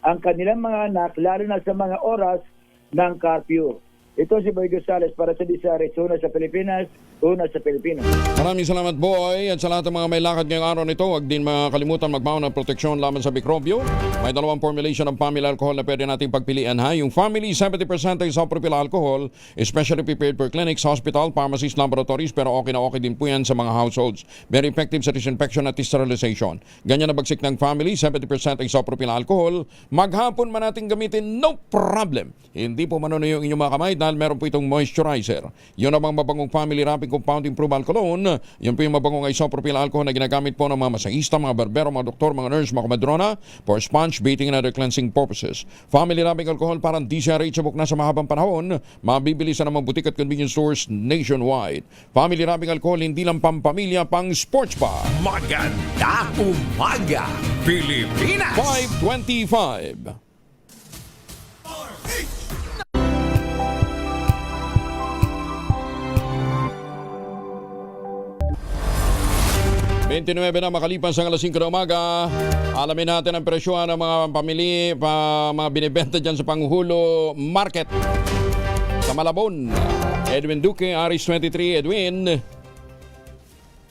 ang kanilang mga anak, lalo na sa mga oras ng curfew. Ito si Boy Gonzales para sa DZRH, una sa Pilipinas, una sa Pilipinas. Maraming salamat, Boy. At sa lahat ng mga may lakad ngayong araw nito, huwag din makalimutan magbaon ng proteksyon laban sa mikrobyo. May 2 formulation ng family alcohol na pwede nating pagpilian, ha. Yung family, 70% ay isopropyl alcohol, especially prepared for clinics, hospital, pharmacies, laboratories, pero okay na okay din po yan sa mga households. Very effective sa disinfection at sterilization. Ganyan na bagsik ng family, 70% ay isopropyl alcohol. Maghapon man natin gamitin, no problem. Hindi po manuno yung inyong mga kamay dahil meron po itong moisturizer. Yun namang mabangong family wrapping compound improved alcohol. Yun po yung mabangong isopropyl alcohol na ginagamit po ng mga masahista, mga barbero, mga doktor, mga nurse, mga komadrona for sponge, bathing and other cleansing purposes. Family wrapping alcohol parang DZRH book na sa mahabang panahon. Mabibili sa namang butik at convenience stores nationwide. Family wrapping alcohol hindi lang pampamilya, pang sports pa. Maganda umaga, Pilipinas! 5:25. $29 na makalipas ang alas 5 na umaga. Alamin natin ang presyohan ng mga pamili, mga binibenta dyan sa Panghulo Market sa Malabon. Edwin Duque, Aris 23. Edwin.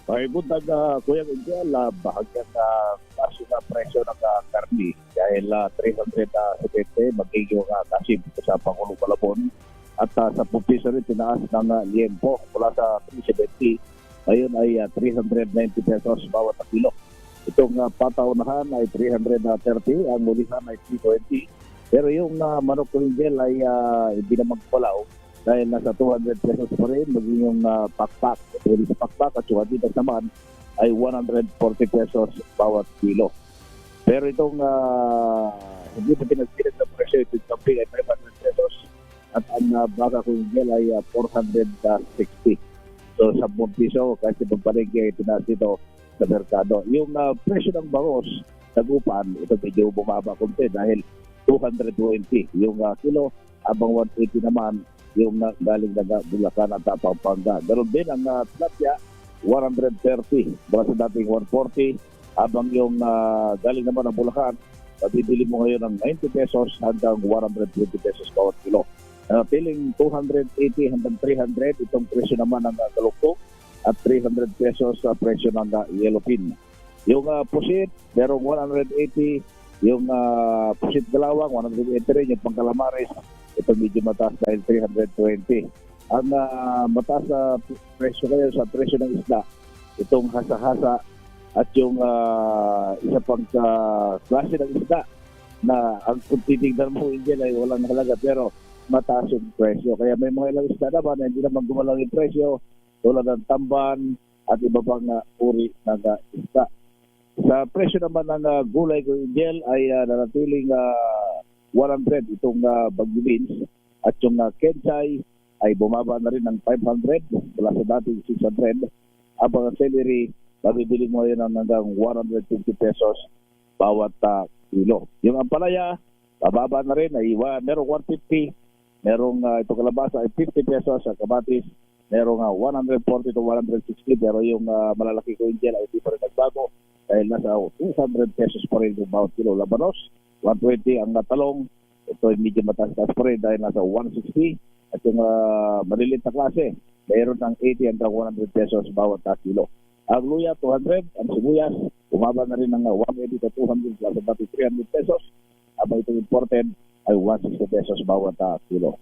Ay, buntag Kuya Angel, bahagyan na kaso na presyo ng karni dahil 370 magiging kasi sa Pangulong Malabon at sa pupisa rin tinaas ng liempo mula sa 370. Ngayon ay 390 pesos bawat kilo. Itong pataunahan ay 330, ang mulihan ay 320. Pero yung manok Angel ay hindi naman palaw dahil nasa 200 pesos pa rin. Maging yung pakpak, pwede sa pakpak at suhaditas naman ay 140 pesos bawat kilo. Pero itong hindi pa pinagpilit ng presyo, itong camping ay 500 pesos at ang baka Angel ay 460. So, 10 piso kasi pagpalengke tinaas dito sa merkado. Yung presyo ng bangos, nagupan, ito medyo bumaba konti dahil 220 yung kilo, abang 180 naman yung galing na Bulacan at Pampanga. Ganon din ang tilapia, 130 mula sa dating 140, abang yung galing naman ng Bulacan, mabibili mo ngayon ng 90 pesos hanggang 120 pesos bawat kilo. Piling 280 hanggang 300 itong presyo naman ng galukto at 300 pesos sa presyo ng yellowfin. Yung pusit, merong 180 Yung pusit galawang, 180 rin. Yung pangkalamares, ito medyo mataas dahil 320. Ang mataas sa presyo kayo sa presyo ng isda, itong hasa-hasa at yung isa pang klase ng isda na ang kung titignan mo Angel ay walang halaga pero mataas yung presyo. Kaya may mga ilang isda naman na hindi naman gumalaw yung presyo tulad ng tamban at iba pang uri ng isda. Sa presyo naman ng gulay ko Angel ay nanatiling 100 itong bagyo beans at yung kenchay ay bumaba na rin ng 500 mula sa dating 600. Habang ang celery, mabibili mo yun ng hanggang 150 pesos bawat kilo. Yung ampalaya, bababa na rin ay merong 150, merong itong kalabasa ay 50 pesos, sa kamatis merong 140 to 160, pero yung malalaki ko Angel ay hindi pa rin nagbago dahil nasa 200 pesos pa rin yung bawat kilo. Labanos, 120 ang talong, ito ay medyo mataas-taas pa rin dahil nasa 160. At yung maliliit na klase, mayroon ng 80 hanggang 100 pesos bawat kilo. Ang luya, 200. Ang sibuyas, umaba na rin ng 180 to 200 plus dati 300 pesos. Habang itong imported ay 160 pesos bawat kilo.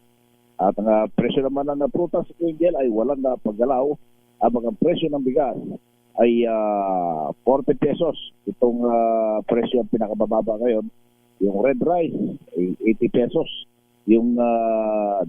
At ang presyo naman ng prutas Angel ay walang paggalaw. Habang ang presyo ng bigas ay 40 pesos. Itong presyo ang pinakabababa ngayon. Yung red rice ay 80 pesos. Yung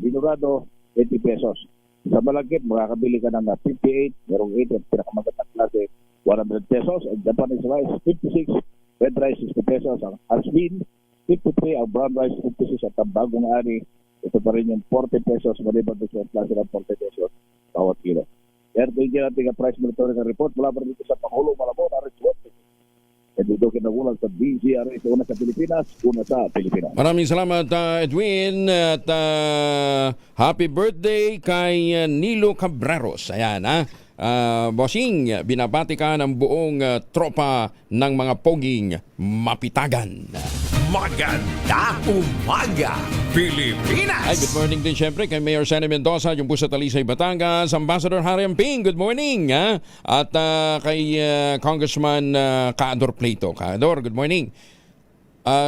dinurado, 80 pesos. Sa malagkit, makakabili ka ng 58, merong 80 at pinakamagandang klase, 100 pesos. Ang Japanese rice, 56, red rice, 60 pesos. Ang asbin, 53, ang brown rice, 56, at ang bagong ani, ito pa rin yung 40 pesos, maliban doon sa klase ng 40 pesos bawat kilo. Kaya ito yung ating price monitoring report mula pa dito sa Pangulo Malabon, Arizona. At dito kinagulang sa DZRH, una sa Pilipinas, una sa Pilipinas. Maraming salamat Edwin at happy birthday kay Nilo Cabreros. Ayan bossing, binabati ka ng buong tropa ng mga poging mapitagan. Maganda umaga, Pilipinas! Ay, good morning din syempre kay Mayor Sani Mendoza, yung po sa Talisay, Batangas, Ambassador Harry Amping, good morning. At kay Congressman Kaador Plato. Kaador, good morning.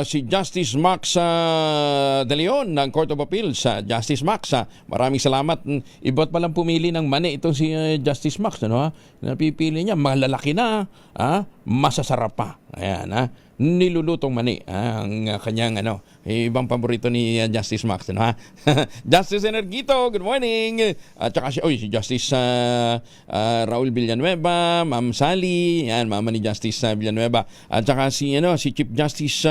Si Justice Max De Leon ng Court of Appeals. Justice Max, maraming salamat. Iba't palang pumili ng mani ito si Justice Max. Napipili niya, malalaki na, masasarap pa. Ayan, nilulutong mani ang kanyang ibang paborito ni Justice Max, Justice Energito, good morning. At saka si Justice Raul Villanueva, Ma'am Sally, yan mama ni Justice Villanueva. At saka si Chief Justice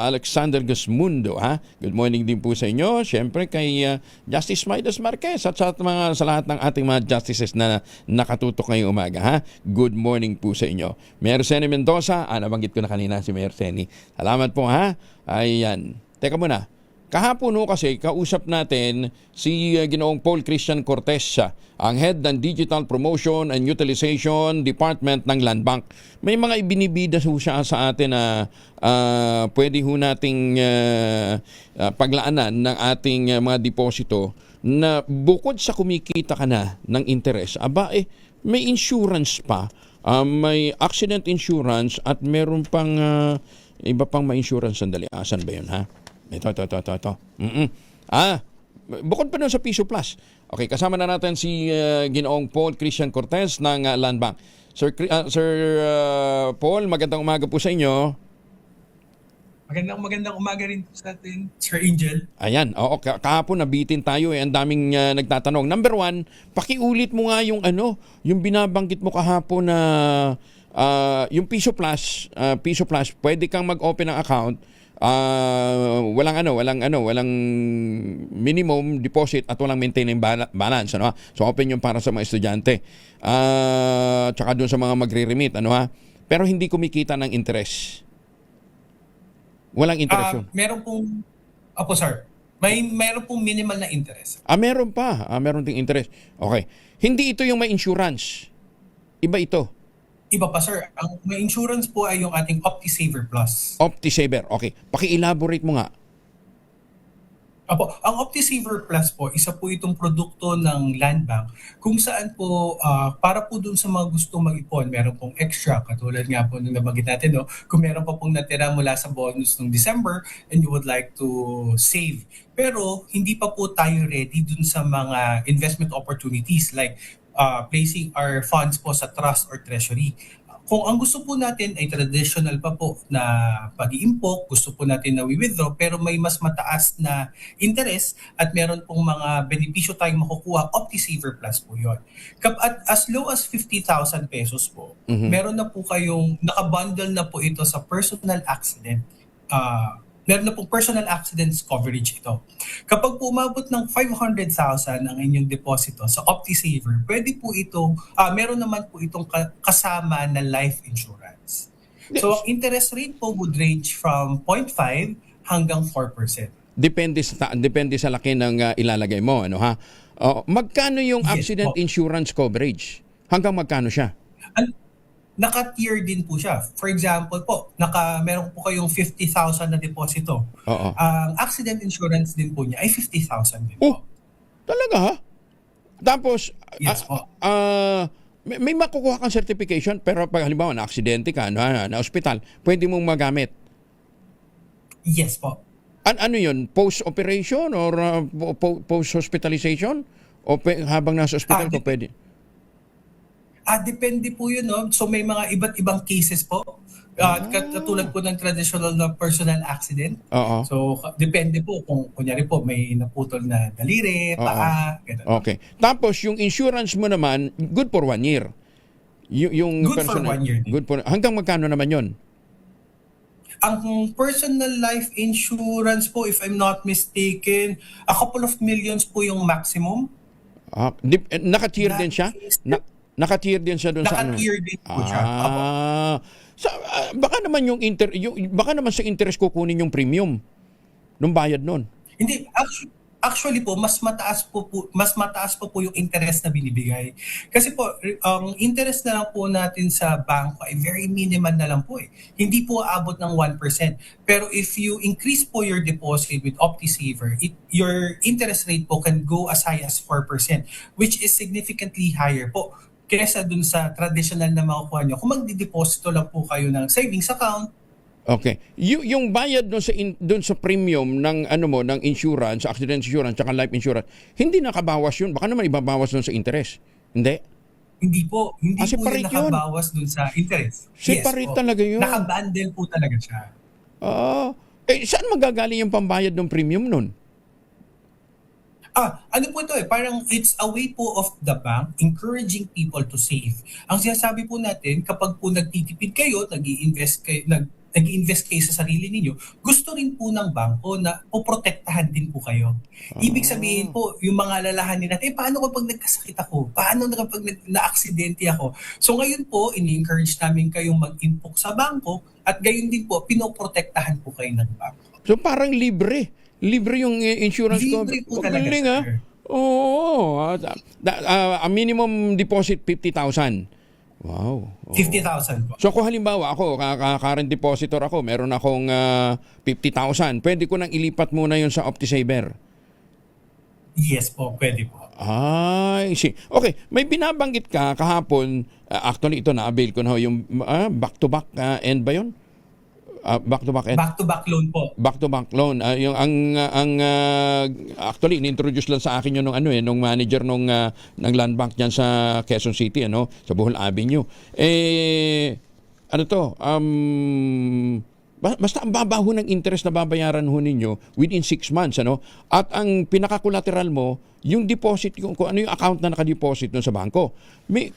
Alexander Gasmundo, good morning din po sa inyo. Syempre kay Justice Midas Marquez at sa lahat ng ating mga justices na nakatutok ngayong umaga, good morning po sa inyo. Mayor Seni Mendoza, nabanggit ko na kanina si Mayor Seni. Salamat po Ayan. Teka muna. Kahapon kasi kausap natin si Ginoong Paul Christian Cortez, ang head ng Digital Promotion and Utilization Department ng Land Bank. May mga ibinibida siya sa atin na pwede ho nating paglaanan ng ating mga deposito na bukod sa kumikita ka na ng interest, may insurance pa. May accident insurance at meron pang iba pang may insurance. Sandali. Asan ba yun Ito. Bukod pa nun sa Piso Plus. Okay, kasama na natin si Ginoong Paul Christian Cortez ng Land Bank. Sir Paul, magandang umaga po sa inyo. Magandang umaga rin sa atin, Sir Angel. Ayan, kahapon nabitin tayo ang daming nagtatanong. Number 1, pakiulit mo nga yung yung binabanggit mo kahapon na yung Piso Plus, pwede kang mag-open ng account. Walang minimum deposit at walang maintaining balance, So open yung para sa mga estudyante. Tsaka doon sa mga magre-remit, Pero hindi kumikita ng interest. Walang interest. Meron pong sir. Meron pong minimal na interest. Meron pa. Meron ding interest. Okay. Hindi ito yung may insurance. Iba ito. Iba pa, sir. Ang may insurance po ay yung ating OptiSaver Plus. OptiSaver. Okay. Paki-elaborate mo nga. Apo, ang OptiSaver Plus po, isa po itong produkto ng Land Bank kung saan po para po dun sa mga gustong mag-ipon, meron pong extra, katulad nga po nung nabanggit natin, no? Kung meron pa pong natira mula sa bonus ng December and you would like to save. Pero hindi pa po tayo ready dun sa mga investment opportunities like placing our funds po sa trust or treasury. Kung ang gusto po natin ay traditional pa po na pag-iimpok, gusto po natin na withdraw pero may mas mataas na interest at meron pong mga benepisyo tayong makukuha, OptiSaver Plus po yun. At as low as 50,000 pesos po, meron na po kayong, nakabundle na po ito sa personal accident. Meron na pong personal accidents coverage ito. Kapag po umabot ng 500,000 ang inyong deposito sa OptiSaver, pwede po ito, meron naman po itong kasama na life insurance. So ang interest rate po would range from 0.5 hanggang 4%. Depende sa laki ng ilalagay mo, ano ha? Magkano yung accident insurance coverage? Hanggang magkano siya? Naka-tier din po siya. For example po, meron po kayong 50,000 na deposito. Ang accident insurance din po niya ay 50,000 din po. Talaga ha? Tapos, yes po. May makukuha kang certification pero pag halimbawa na-aksidente ka, na ospital, pwede mong magamit? Yes po. Ano yun? Post-operation or post-hospitalization? O habang nasa ospital ko pwede? Depende po yun, no? So may mga iba't ibang cases po. Katulad po ng traditional na personal accident. So depende po kung kunyari po may naputol na daliri, paa, ganun. Okay. Tapos yung insurance mo naman, good for 1 year. Yung good personal, for 1 year. Hanggang magkano naman yon? Ang personal life insurance po, if I'm not mistaken, a couple of millions po yung maximum. Naka-tier din siya? Naka-tier din siya doon sa ano? Naka-tier din po siya. Baka naman baka naman sa interest kukunin yung premium nung bayad nun. Hindi, actually po mas mataas pa po yung interest na binibigay. Kasi po ang interest na lang po natin sa bangko ay very minimal na lang po eh. Hindi po aabot ng 1%. Pero if you increase po your deposit with OptiSaver, your interest rate po can go as high as 4%, which is significantly higher po kesa dun sa traditional na makukuha nyo. Kung magdideposito lang po kayo ng savings account. Okay. Yung bayad dun sa premium ng ng insurance, accident insurance, saka life insurance, hindi nakabawas yun. Baka naman ibabawas dun sa interest. Hindi? Hindi po. Hindi po yun nakabawas dun sa interest. Separate talaga yun. Nakabundle po talaga siya. Saan magagaling yung pambayad ng premium nun? Ano po ito parang it's a way po of the bank encouraging people to save. Ang sinasabi po natin, kapag po nagtitipid kayo, nag-i-invest kayo sa sarili ninyo, gusto rin po ng bangko na poprotektahan din po kayo. Ibig sabihin po, yung mga alalahanin natin, paano kapag nagkasakit ako? Paano kapag na-aksidente ako? So ngayon po, ini-encourage namin kayong mag-impok sa bangko at gayon din po, pinoprotektahan po kayo ng bangko. So parang libre yung insurance ko. Libre po talaga, sir. Oo. A minimum deposit 50,000. Wow. 50,000 po. So kung halimbawa ako, current depositor ako, meron akong 50,000, pwede ko nang ilipat muna yun sa OptiSaver? Yes po, pwede po. See. Okay, may binabanggit ka kahapon, actually ito na-avail ko na yung back-to-back end ba yun? Back-to-back end? Back-to-back loan po. Back-to-back loan. Actually, in-introduce lang sa akin yun nung manager ng Land Bank diyan sa Quezon City, sa Bohol Avenue. Basta ang babaho ng interest na babayaran ho ninyo within 6 months, At ang pinaka-collateral mo, yung deposit, kung ano yung account na nakadeposit doon sa bangko.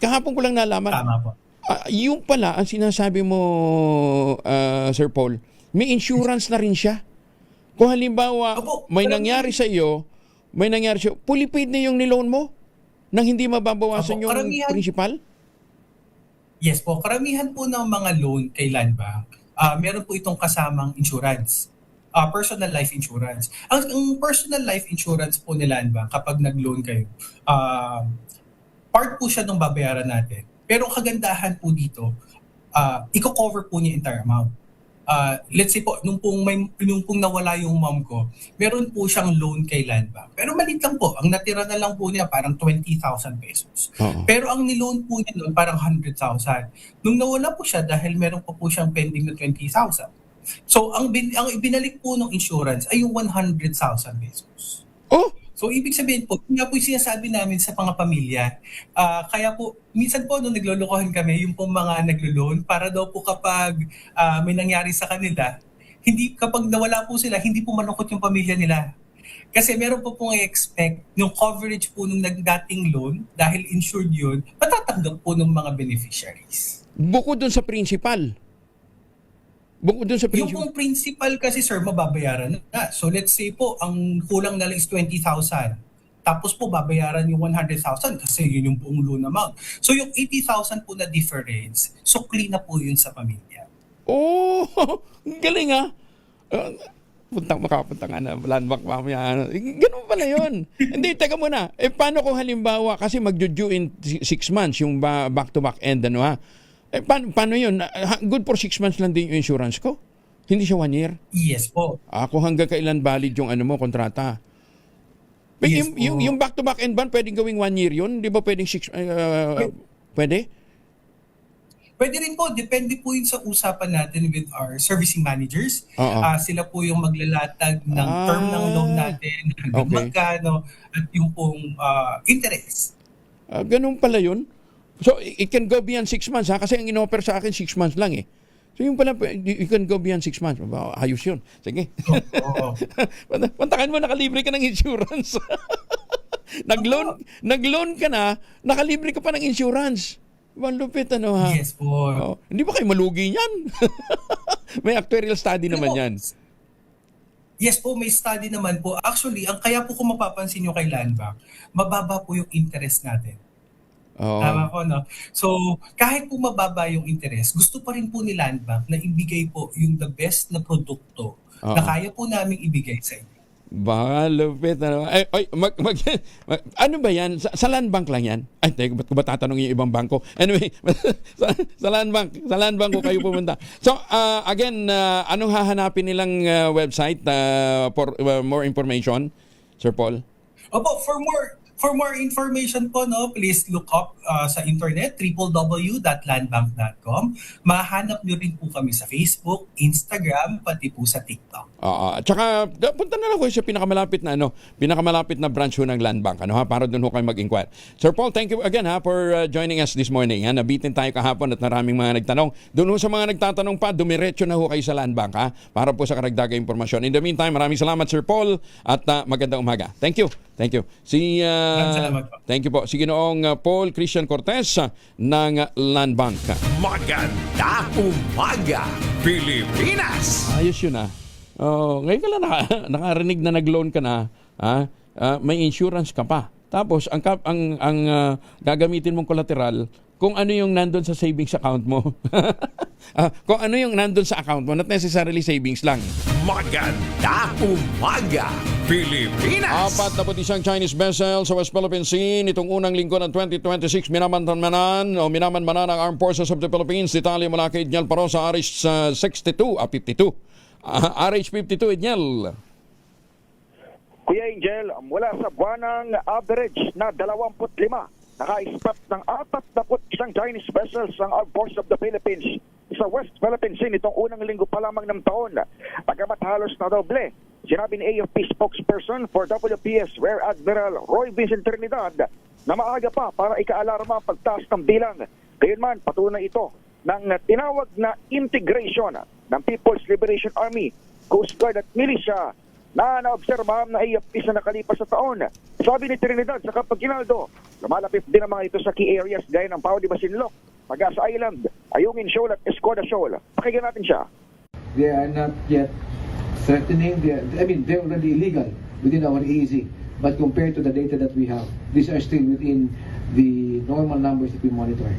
Kahapon ko lang nalaman. Tama po. Yung pala, ang sinasabi mo, Sir Paul, may insurance na rin siya. Kung halimbawa, may nangyari sa iyo, fully paid na yung niloan mo nang hindi mababawasan yung principal? Yes po, karamihan po ng mga loan kay Land Bank, meron po itong kasamang insurance. Personal life insurance. Ang personal life insurance po ni Land Bank, kapag nag-loan kayo, part po siya ng babayaran natin. Pero kagandahan po dito, i-cover po niya entire amount. let's say po, nung pong nawala yung mom ko, meron po siyang loan kay Land Bank. Pero maliit lang po. Ang natira na lang po niya parang 20,000 pesos. Pero ang niloan po niya noon parang 100,000. Nung nawala po siya dahil meron pa po siyang pending na 20,000. So ang ibinalik po ng insurance ay yung 100,000 pesos. So ibig sabihin po, yun nga po yung sinasabi namin sa mga pamilya. Kaya po, minsan po nung naglolokohan kami, yung pong mga naglo-loan, para daw po kapag may nangyari sa kanila, kapag nawala po sila, hindi po malungkot yung pamilya nila. Kasi meron po pong i-expect yung coverage po nung dating loan, dahil insured yun, matatanggap po ng mga beneficiaries. Bukod dun sa principal. Yung pong principal kasi sir, mababayaran na. So let's say po, ang kulang na lang is 20,000. Tapos po babayaran yung 100,000 kasi yun yung buong loan amount. So yung 80,000 po na difference, so clean na po yun sa pamilya. Galing makapunta nga na Land Bank mamaya. Ganun pala yun. Hindi, teka muna. Paano kung halimbawa, kasi mag-due in 6 months yung back-to-back end, paano yun? Good for 6 months lang din yung insurance ko? Hindi siya 1 year? Yes po. Kung hanggang kailan valid yung kontrata? Yes, yung back-to-back end ban, pwedeng gawing 1 year yun? Di ba pwedeng 6... pwede? Pwede rin po. Depende po yun sa usapan natin with our servicing managers. Sila po yung maglalatag ng term ng loan natin, hanggang magkano, at yung pong interest. Ganun pala yun? So, it can go beyond 6 months, Kasi ang in-offer sa akin, 6 months lang, So, yung pala, you can go beyond 6 months. Ayos yun. Sige. Pantakan mo, nakalibre ka ng insurance. Nag-loan ka na, nakalibre ka pa ng insurance. Lupit, Yes po. Hindi ba kayo malugi niyan? May actuarial study naman yan. Yes po, may study naman po. Actually, ang kaya po kung mapapansin nyo kay Land Bank, mababa po yung interest natin. Tama po, no? So, kahit po mababa yung interest, gusto pa rin po ni Land Bank na ibigay po yung the best na produkto na kaya po namin ibigay sa inyo. Lupit. Ano ba yan? Sa Land Bank lang yan? Ay, ba't ko ba tatanungin yung ibang bangko? Anyway, sa Land Bank ko kayo pumunta. So, again, anong hahanapin nilang website for more information, Sir Paul? Opo, for more information po, please look up sa internet, www.landbank.com. Mahanap nyo rin po kami sa Facebook, Instagram, pati po sa TikTok. At saka, punta na lang ko sa pinakamalapit na branch ng Land Bank, para doon kayo mag-inquire. Sir Paul, thank you again for joining us this morning. Nabitin tayo kahapon at maraming mga nagtanong. Doon sa mga nagtatanong pa, dumiretso na kayo sa Land Bank, para po sa karagdagang impormasyon. In the meantime, maraming salamat, Sir Paul, at magandang umaga. Thank you. Thank you po. Si Ginoong Paul Christian Cortez ng Land Bank. Magandang umaga, Pilipinas! Ayos yun ngayon ka lang nakarinig na nag-loan ka na, may insurance ka pa. Tapos ang gagamitin mong collateral kung ano yung nandun sa savings account mo. Kung ano yung nandun sa account mo, not necessarily savings lang. Magandang umaga, Pilipinas! 41 Chinese vessel sa West Philippine Sea nitong unang linggo ng 2026 minamanmanan ang Armed Forces of the Philippines. Detalye mula kay Edniel Paro sa RH-52. RH-52, Edniel. Kuya Angel, mula sa buwanang average na 25, naka-spot ng 41 Chinese vessels ang Armed Forces of the Philippines sa West Philippine Sea nitong unang linggo pa lamang ng taon. Pagamat halos na doble, sinabi ni AFP spokesperson for WPS Rear Admiral Roy Vincent Trinidad na maaga pa para ikaalarma ang pagtaas ng bilang. Gayunman, patuloy ito ng tinawag na integration ng People's Liberation Army, Coast Guard at Militia na naobserbahan na AFP sa nakalipas sa taon. Sabi ni Trinidad sa Kapag-Ginaldo, lumalapit din ang mga ito sa key areas gaya ng Pao de Masinloc, Pag-asa Island, Ayungin Shoal at Escoda Shoal. Pakinggan natin siya. They are not yet threatening. They're already illegal within our EEZ. But compared to the data that we have, these are still within the normal numbers that we monitor.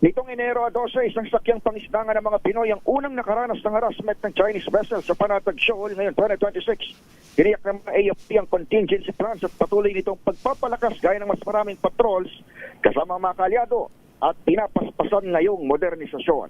Nitong Enero 12, isang sakyang pangisdangan ng mga Pinoy ang unang nakaranas ng harassment ng Chinese vessel sa Panatag Shoal ngayon 2026. Tiniyak ng mga AFP ang contingency plans at patuloy nitong pagpapalakas gaya ng mas maraming patrols kasama mga kalyado at pinapaspasan ngayong modernisasyon.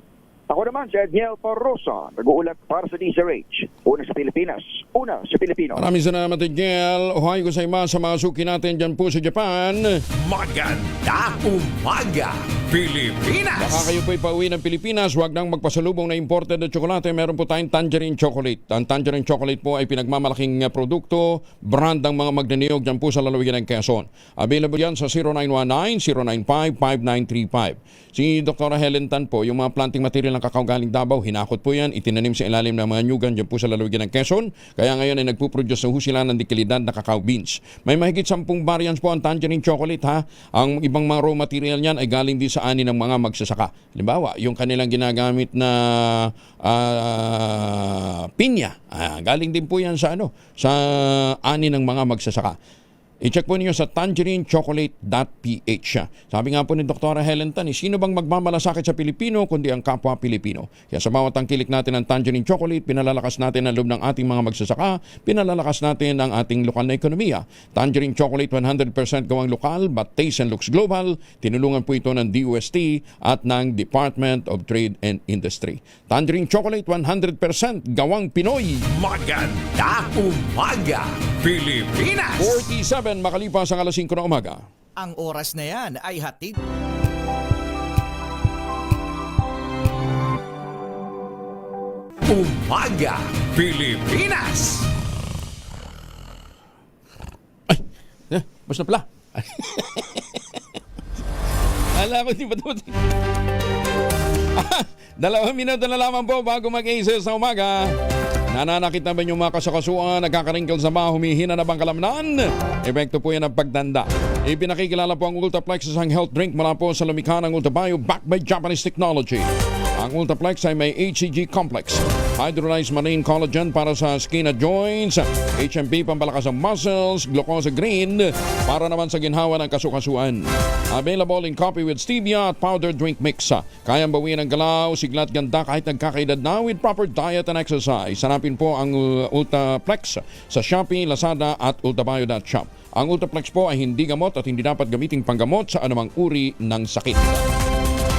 Ako naman si Edniel Parrosa, nag-uulat para sa DZRH. Una sa Pilipinas, una sa Pilipino. Maraming salamat, Edniel. Ohayo ko sa ima sa mga suki natin dyan po sa Japan. Maganda umaga, Pilipinas! Baka kayo po'y pauwi ng Pilipinas, huwag nang magpasalubong na imported na tsokolate. Meron po tayong Tangerine Chocolate. Ang Tangerine Chocolate po ay pinagmamalaking produkto, brand ng mga magniniyog dyan po sa lalawigan ng Quezon. Available yan sa 0919-095-5935. Si Dr. Helen Tan po, yung mga planting material ng kakao galing Davao, hinakot po yan, itinanim sa ilalim ng mga nyugan dyan po sa lalawigan ng Quezon. Kaya ngayon ay nagpuproduce na sila ng dekalidad na kakao beans. May mahigit 10 variants po ang Tangerine Chocolate ha. Ang ibang mga raw material niyan ay galing din sa ani ng mga magsasaka. Halimbawa, yung kanilang ginagamit na pinya, galing din po yan sa ani ng mga magsasaka. I-check po ninyo sa tangerinechocolate.ph. Sabi nga po ni Dr. Helen Tan, sino bang magmamalasakit sa Pilipino kundi ang kapwa Pilipino? Kaya sa bawat tangkilik natin ng Tangerine Chocolate, pinalalakas natin ang loob ng ating mga magsasaka, pinalalakas natin ang ating lokal na ekonomiya. Tangerine Chocolate 100% gawang lokal but taste and looks global. Tinulungan po ito ng DOST at ng Department of Trade and Industry. Tangerine Chocolate 100% gawang Pinoy. Maganda umaga, Pilipinas! 47 makalipas ang alas 5 na umaga. Ang oras na yan ay hatid. Umaga, Pilipinas! Basta pala. Alam ko, di ba ito? 2 minuto na lamang po bago mag-aces sa umaga. Nananakit na ba yung mga kasakasuan, nagkakaringkal sa mga humihina na bang kalamnan? Epekto po yan ng pagtanda. Ipinakikilala po ang Ultraplex isang health drink mula po sa lumikha ng Ultrabio backed by Japanese technology. Ang Ultraplex ay may HCG complex, hydrolyzed marine collagen para sa skin at joints, HMP pampalakas ng muscles, glucose green para naman sa ginhawa ng kasukasuan. Available in coffee with stevia at powder drink mix. Kayang bawiin ang galaw, sigla at ganda kahit nagkakaedad na with proper diet and exercise. Hanapin po ang Ultraplex sa Shopee, Lazada at ultrabio.shop. Ang Ultraplex po ay hindi gamot at hindi dapat gamiting panggamot sa anumang uri ng sakit.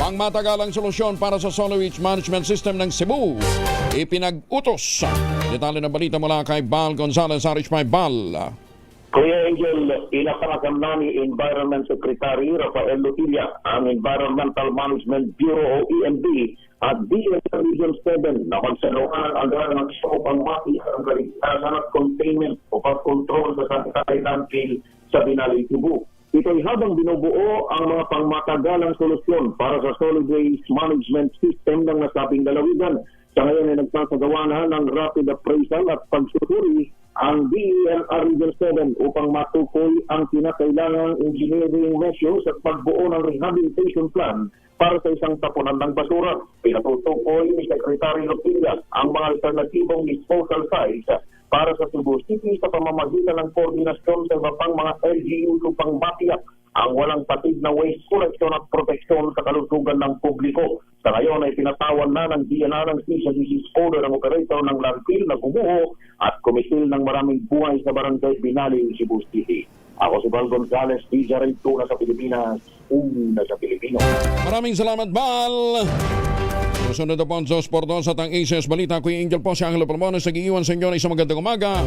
Pangmatagalang solusyon para sa solid waste management system ng Cebu. Ipinag-utos. Detalye ng balita mula kay Bal Gonzalez, RH5 Bal. Kuya Angel, inaparakan na ni Environment Secretary Rafael Lutilla ang Environmental Management Bureau o EMB at DNR Region 7 na magsaluhan ang ng scope ang mati ang kaligtasan at containment o pag-control sa sanitary landfill sa Binali, Cebu. Ito'y habang binubuo ang mga pangmatagalang solusyon para sa solid waste management system ng nasabing lalawigan. Sa ngayon ay nagpapagawa na ng rapid appraisal at pagsusuri ang DNR Region 7 upang matukoy ang kinakailangang engineering measures at pagbuo ng rehabilitation plan para sa isang tapunan ng basura. Pinatutukoy ni Secretary Lopilla ang mga alternatibong disposal sites para sa Cebu City sa pamamagitan ng koordinasyon sa iba pang mga LGU upang matiyak ang walang patid na waste collection at proteksyon sa kalusugan ng publiko. Sa ngayon ay pinatawan na ng DNR ang Special Disease Order ng operator ng landfill na gumuho at kumisil ng maraming buhay sa barangay Binali, Cebu City. Ako si Bal Gonzalez, DZRH 2 na sa Pilipinas, una sa Pilipino. Maraming salamat, Bal! Susunod na po ang Diyos por Dos at ang ACS Balita. Kuya Angel po si Angelo Palmones, nag-iiwan sa inyo na isang magandang umaga.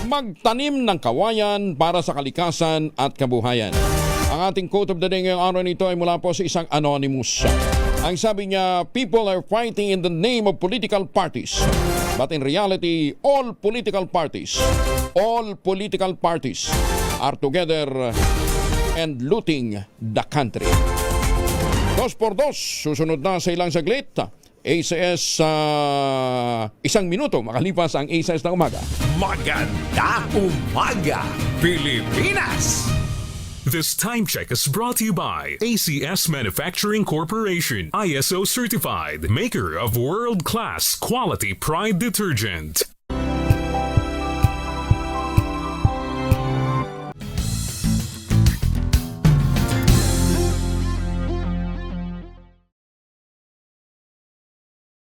Magtanim ng kawayan para sa kalikasan at kabuhayan. Ang ating quote of the day ngayong araw nito ay mula po sa isang anonymous. Ang sabi niya, people are fighting in the name of political parties. But in reality, all political parties are together and looting the country. Dos por dos, susunod na sa ilang saglit. ACS, 1 minuto makalipas ang ACS na umaga. Maganda umaga, Pilipinas! This time check is brought to you by ACS Manufacturing Corporation, ISO certified, maker of world-class quality Pride detergent.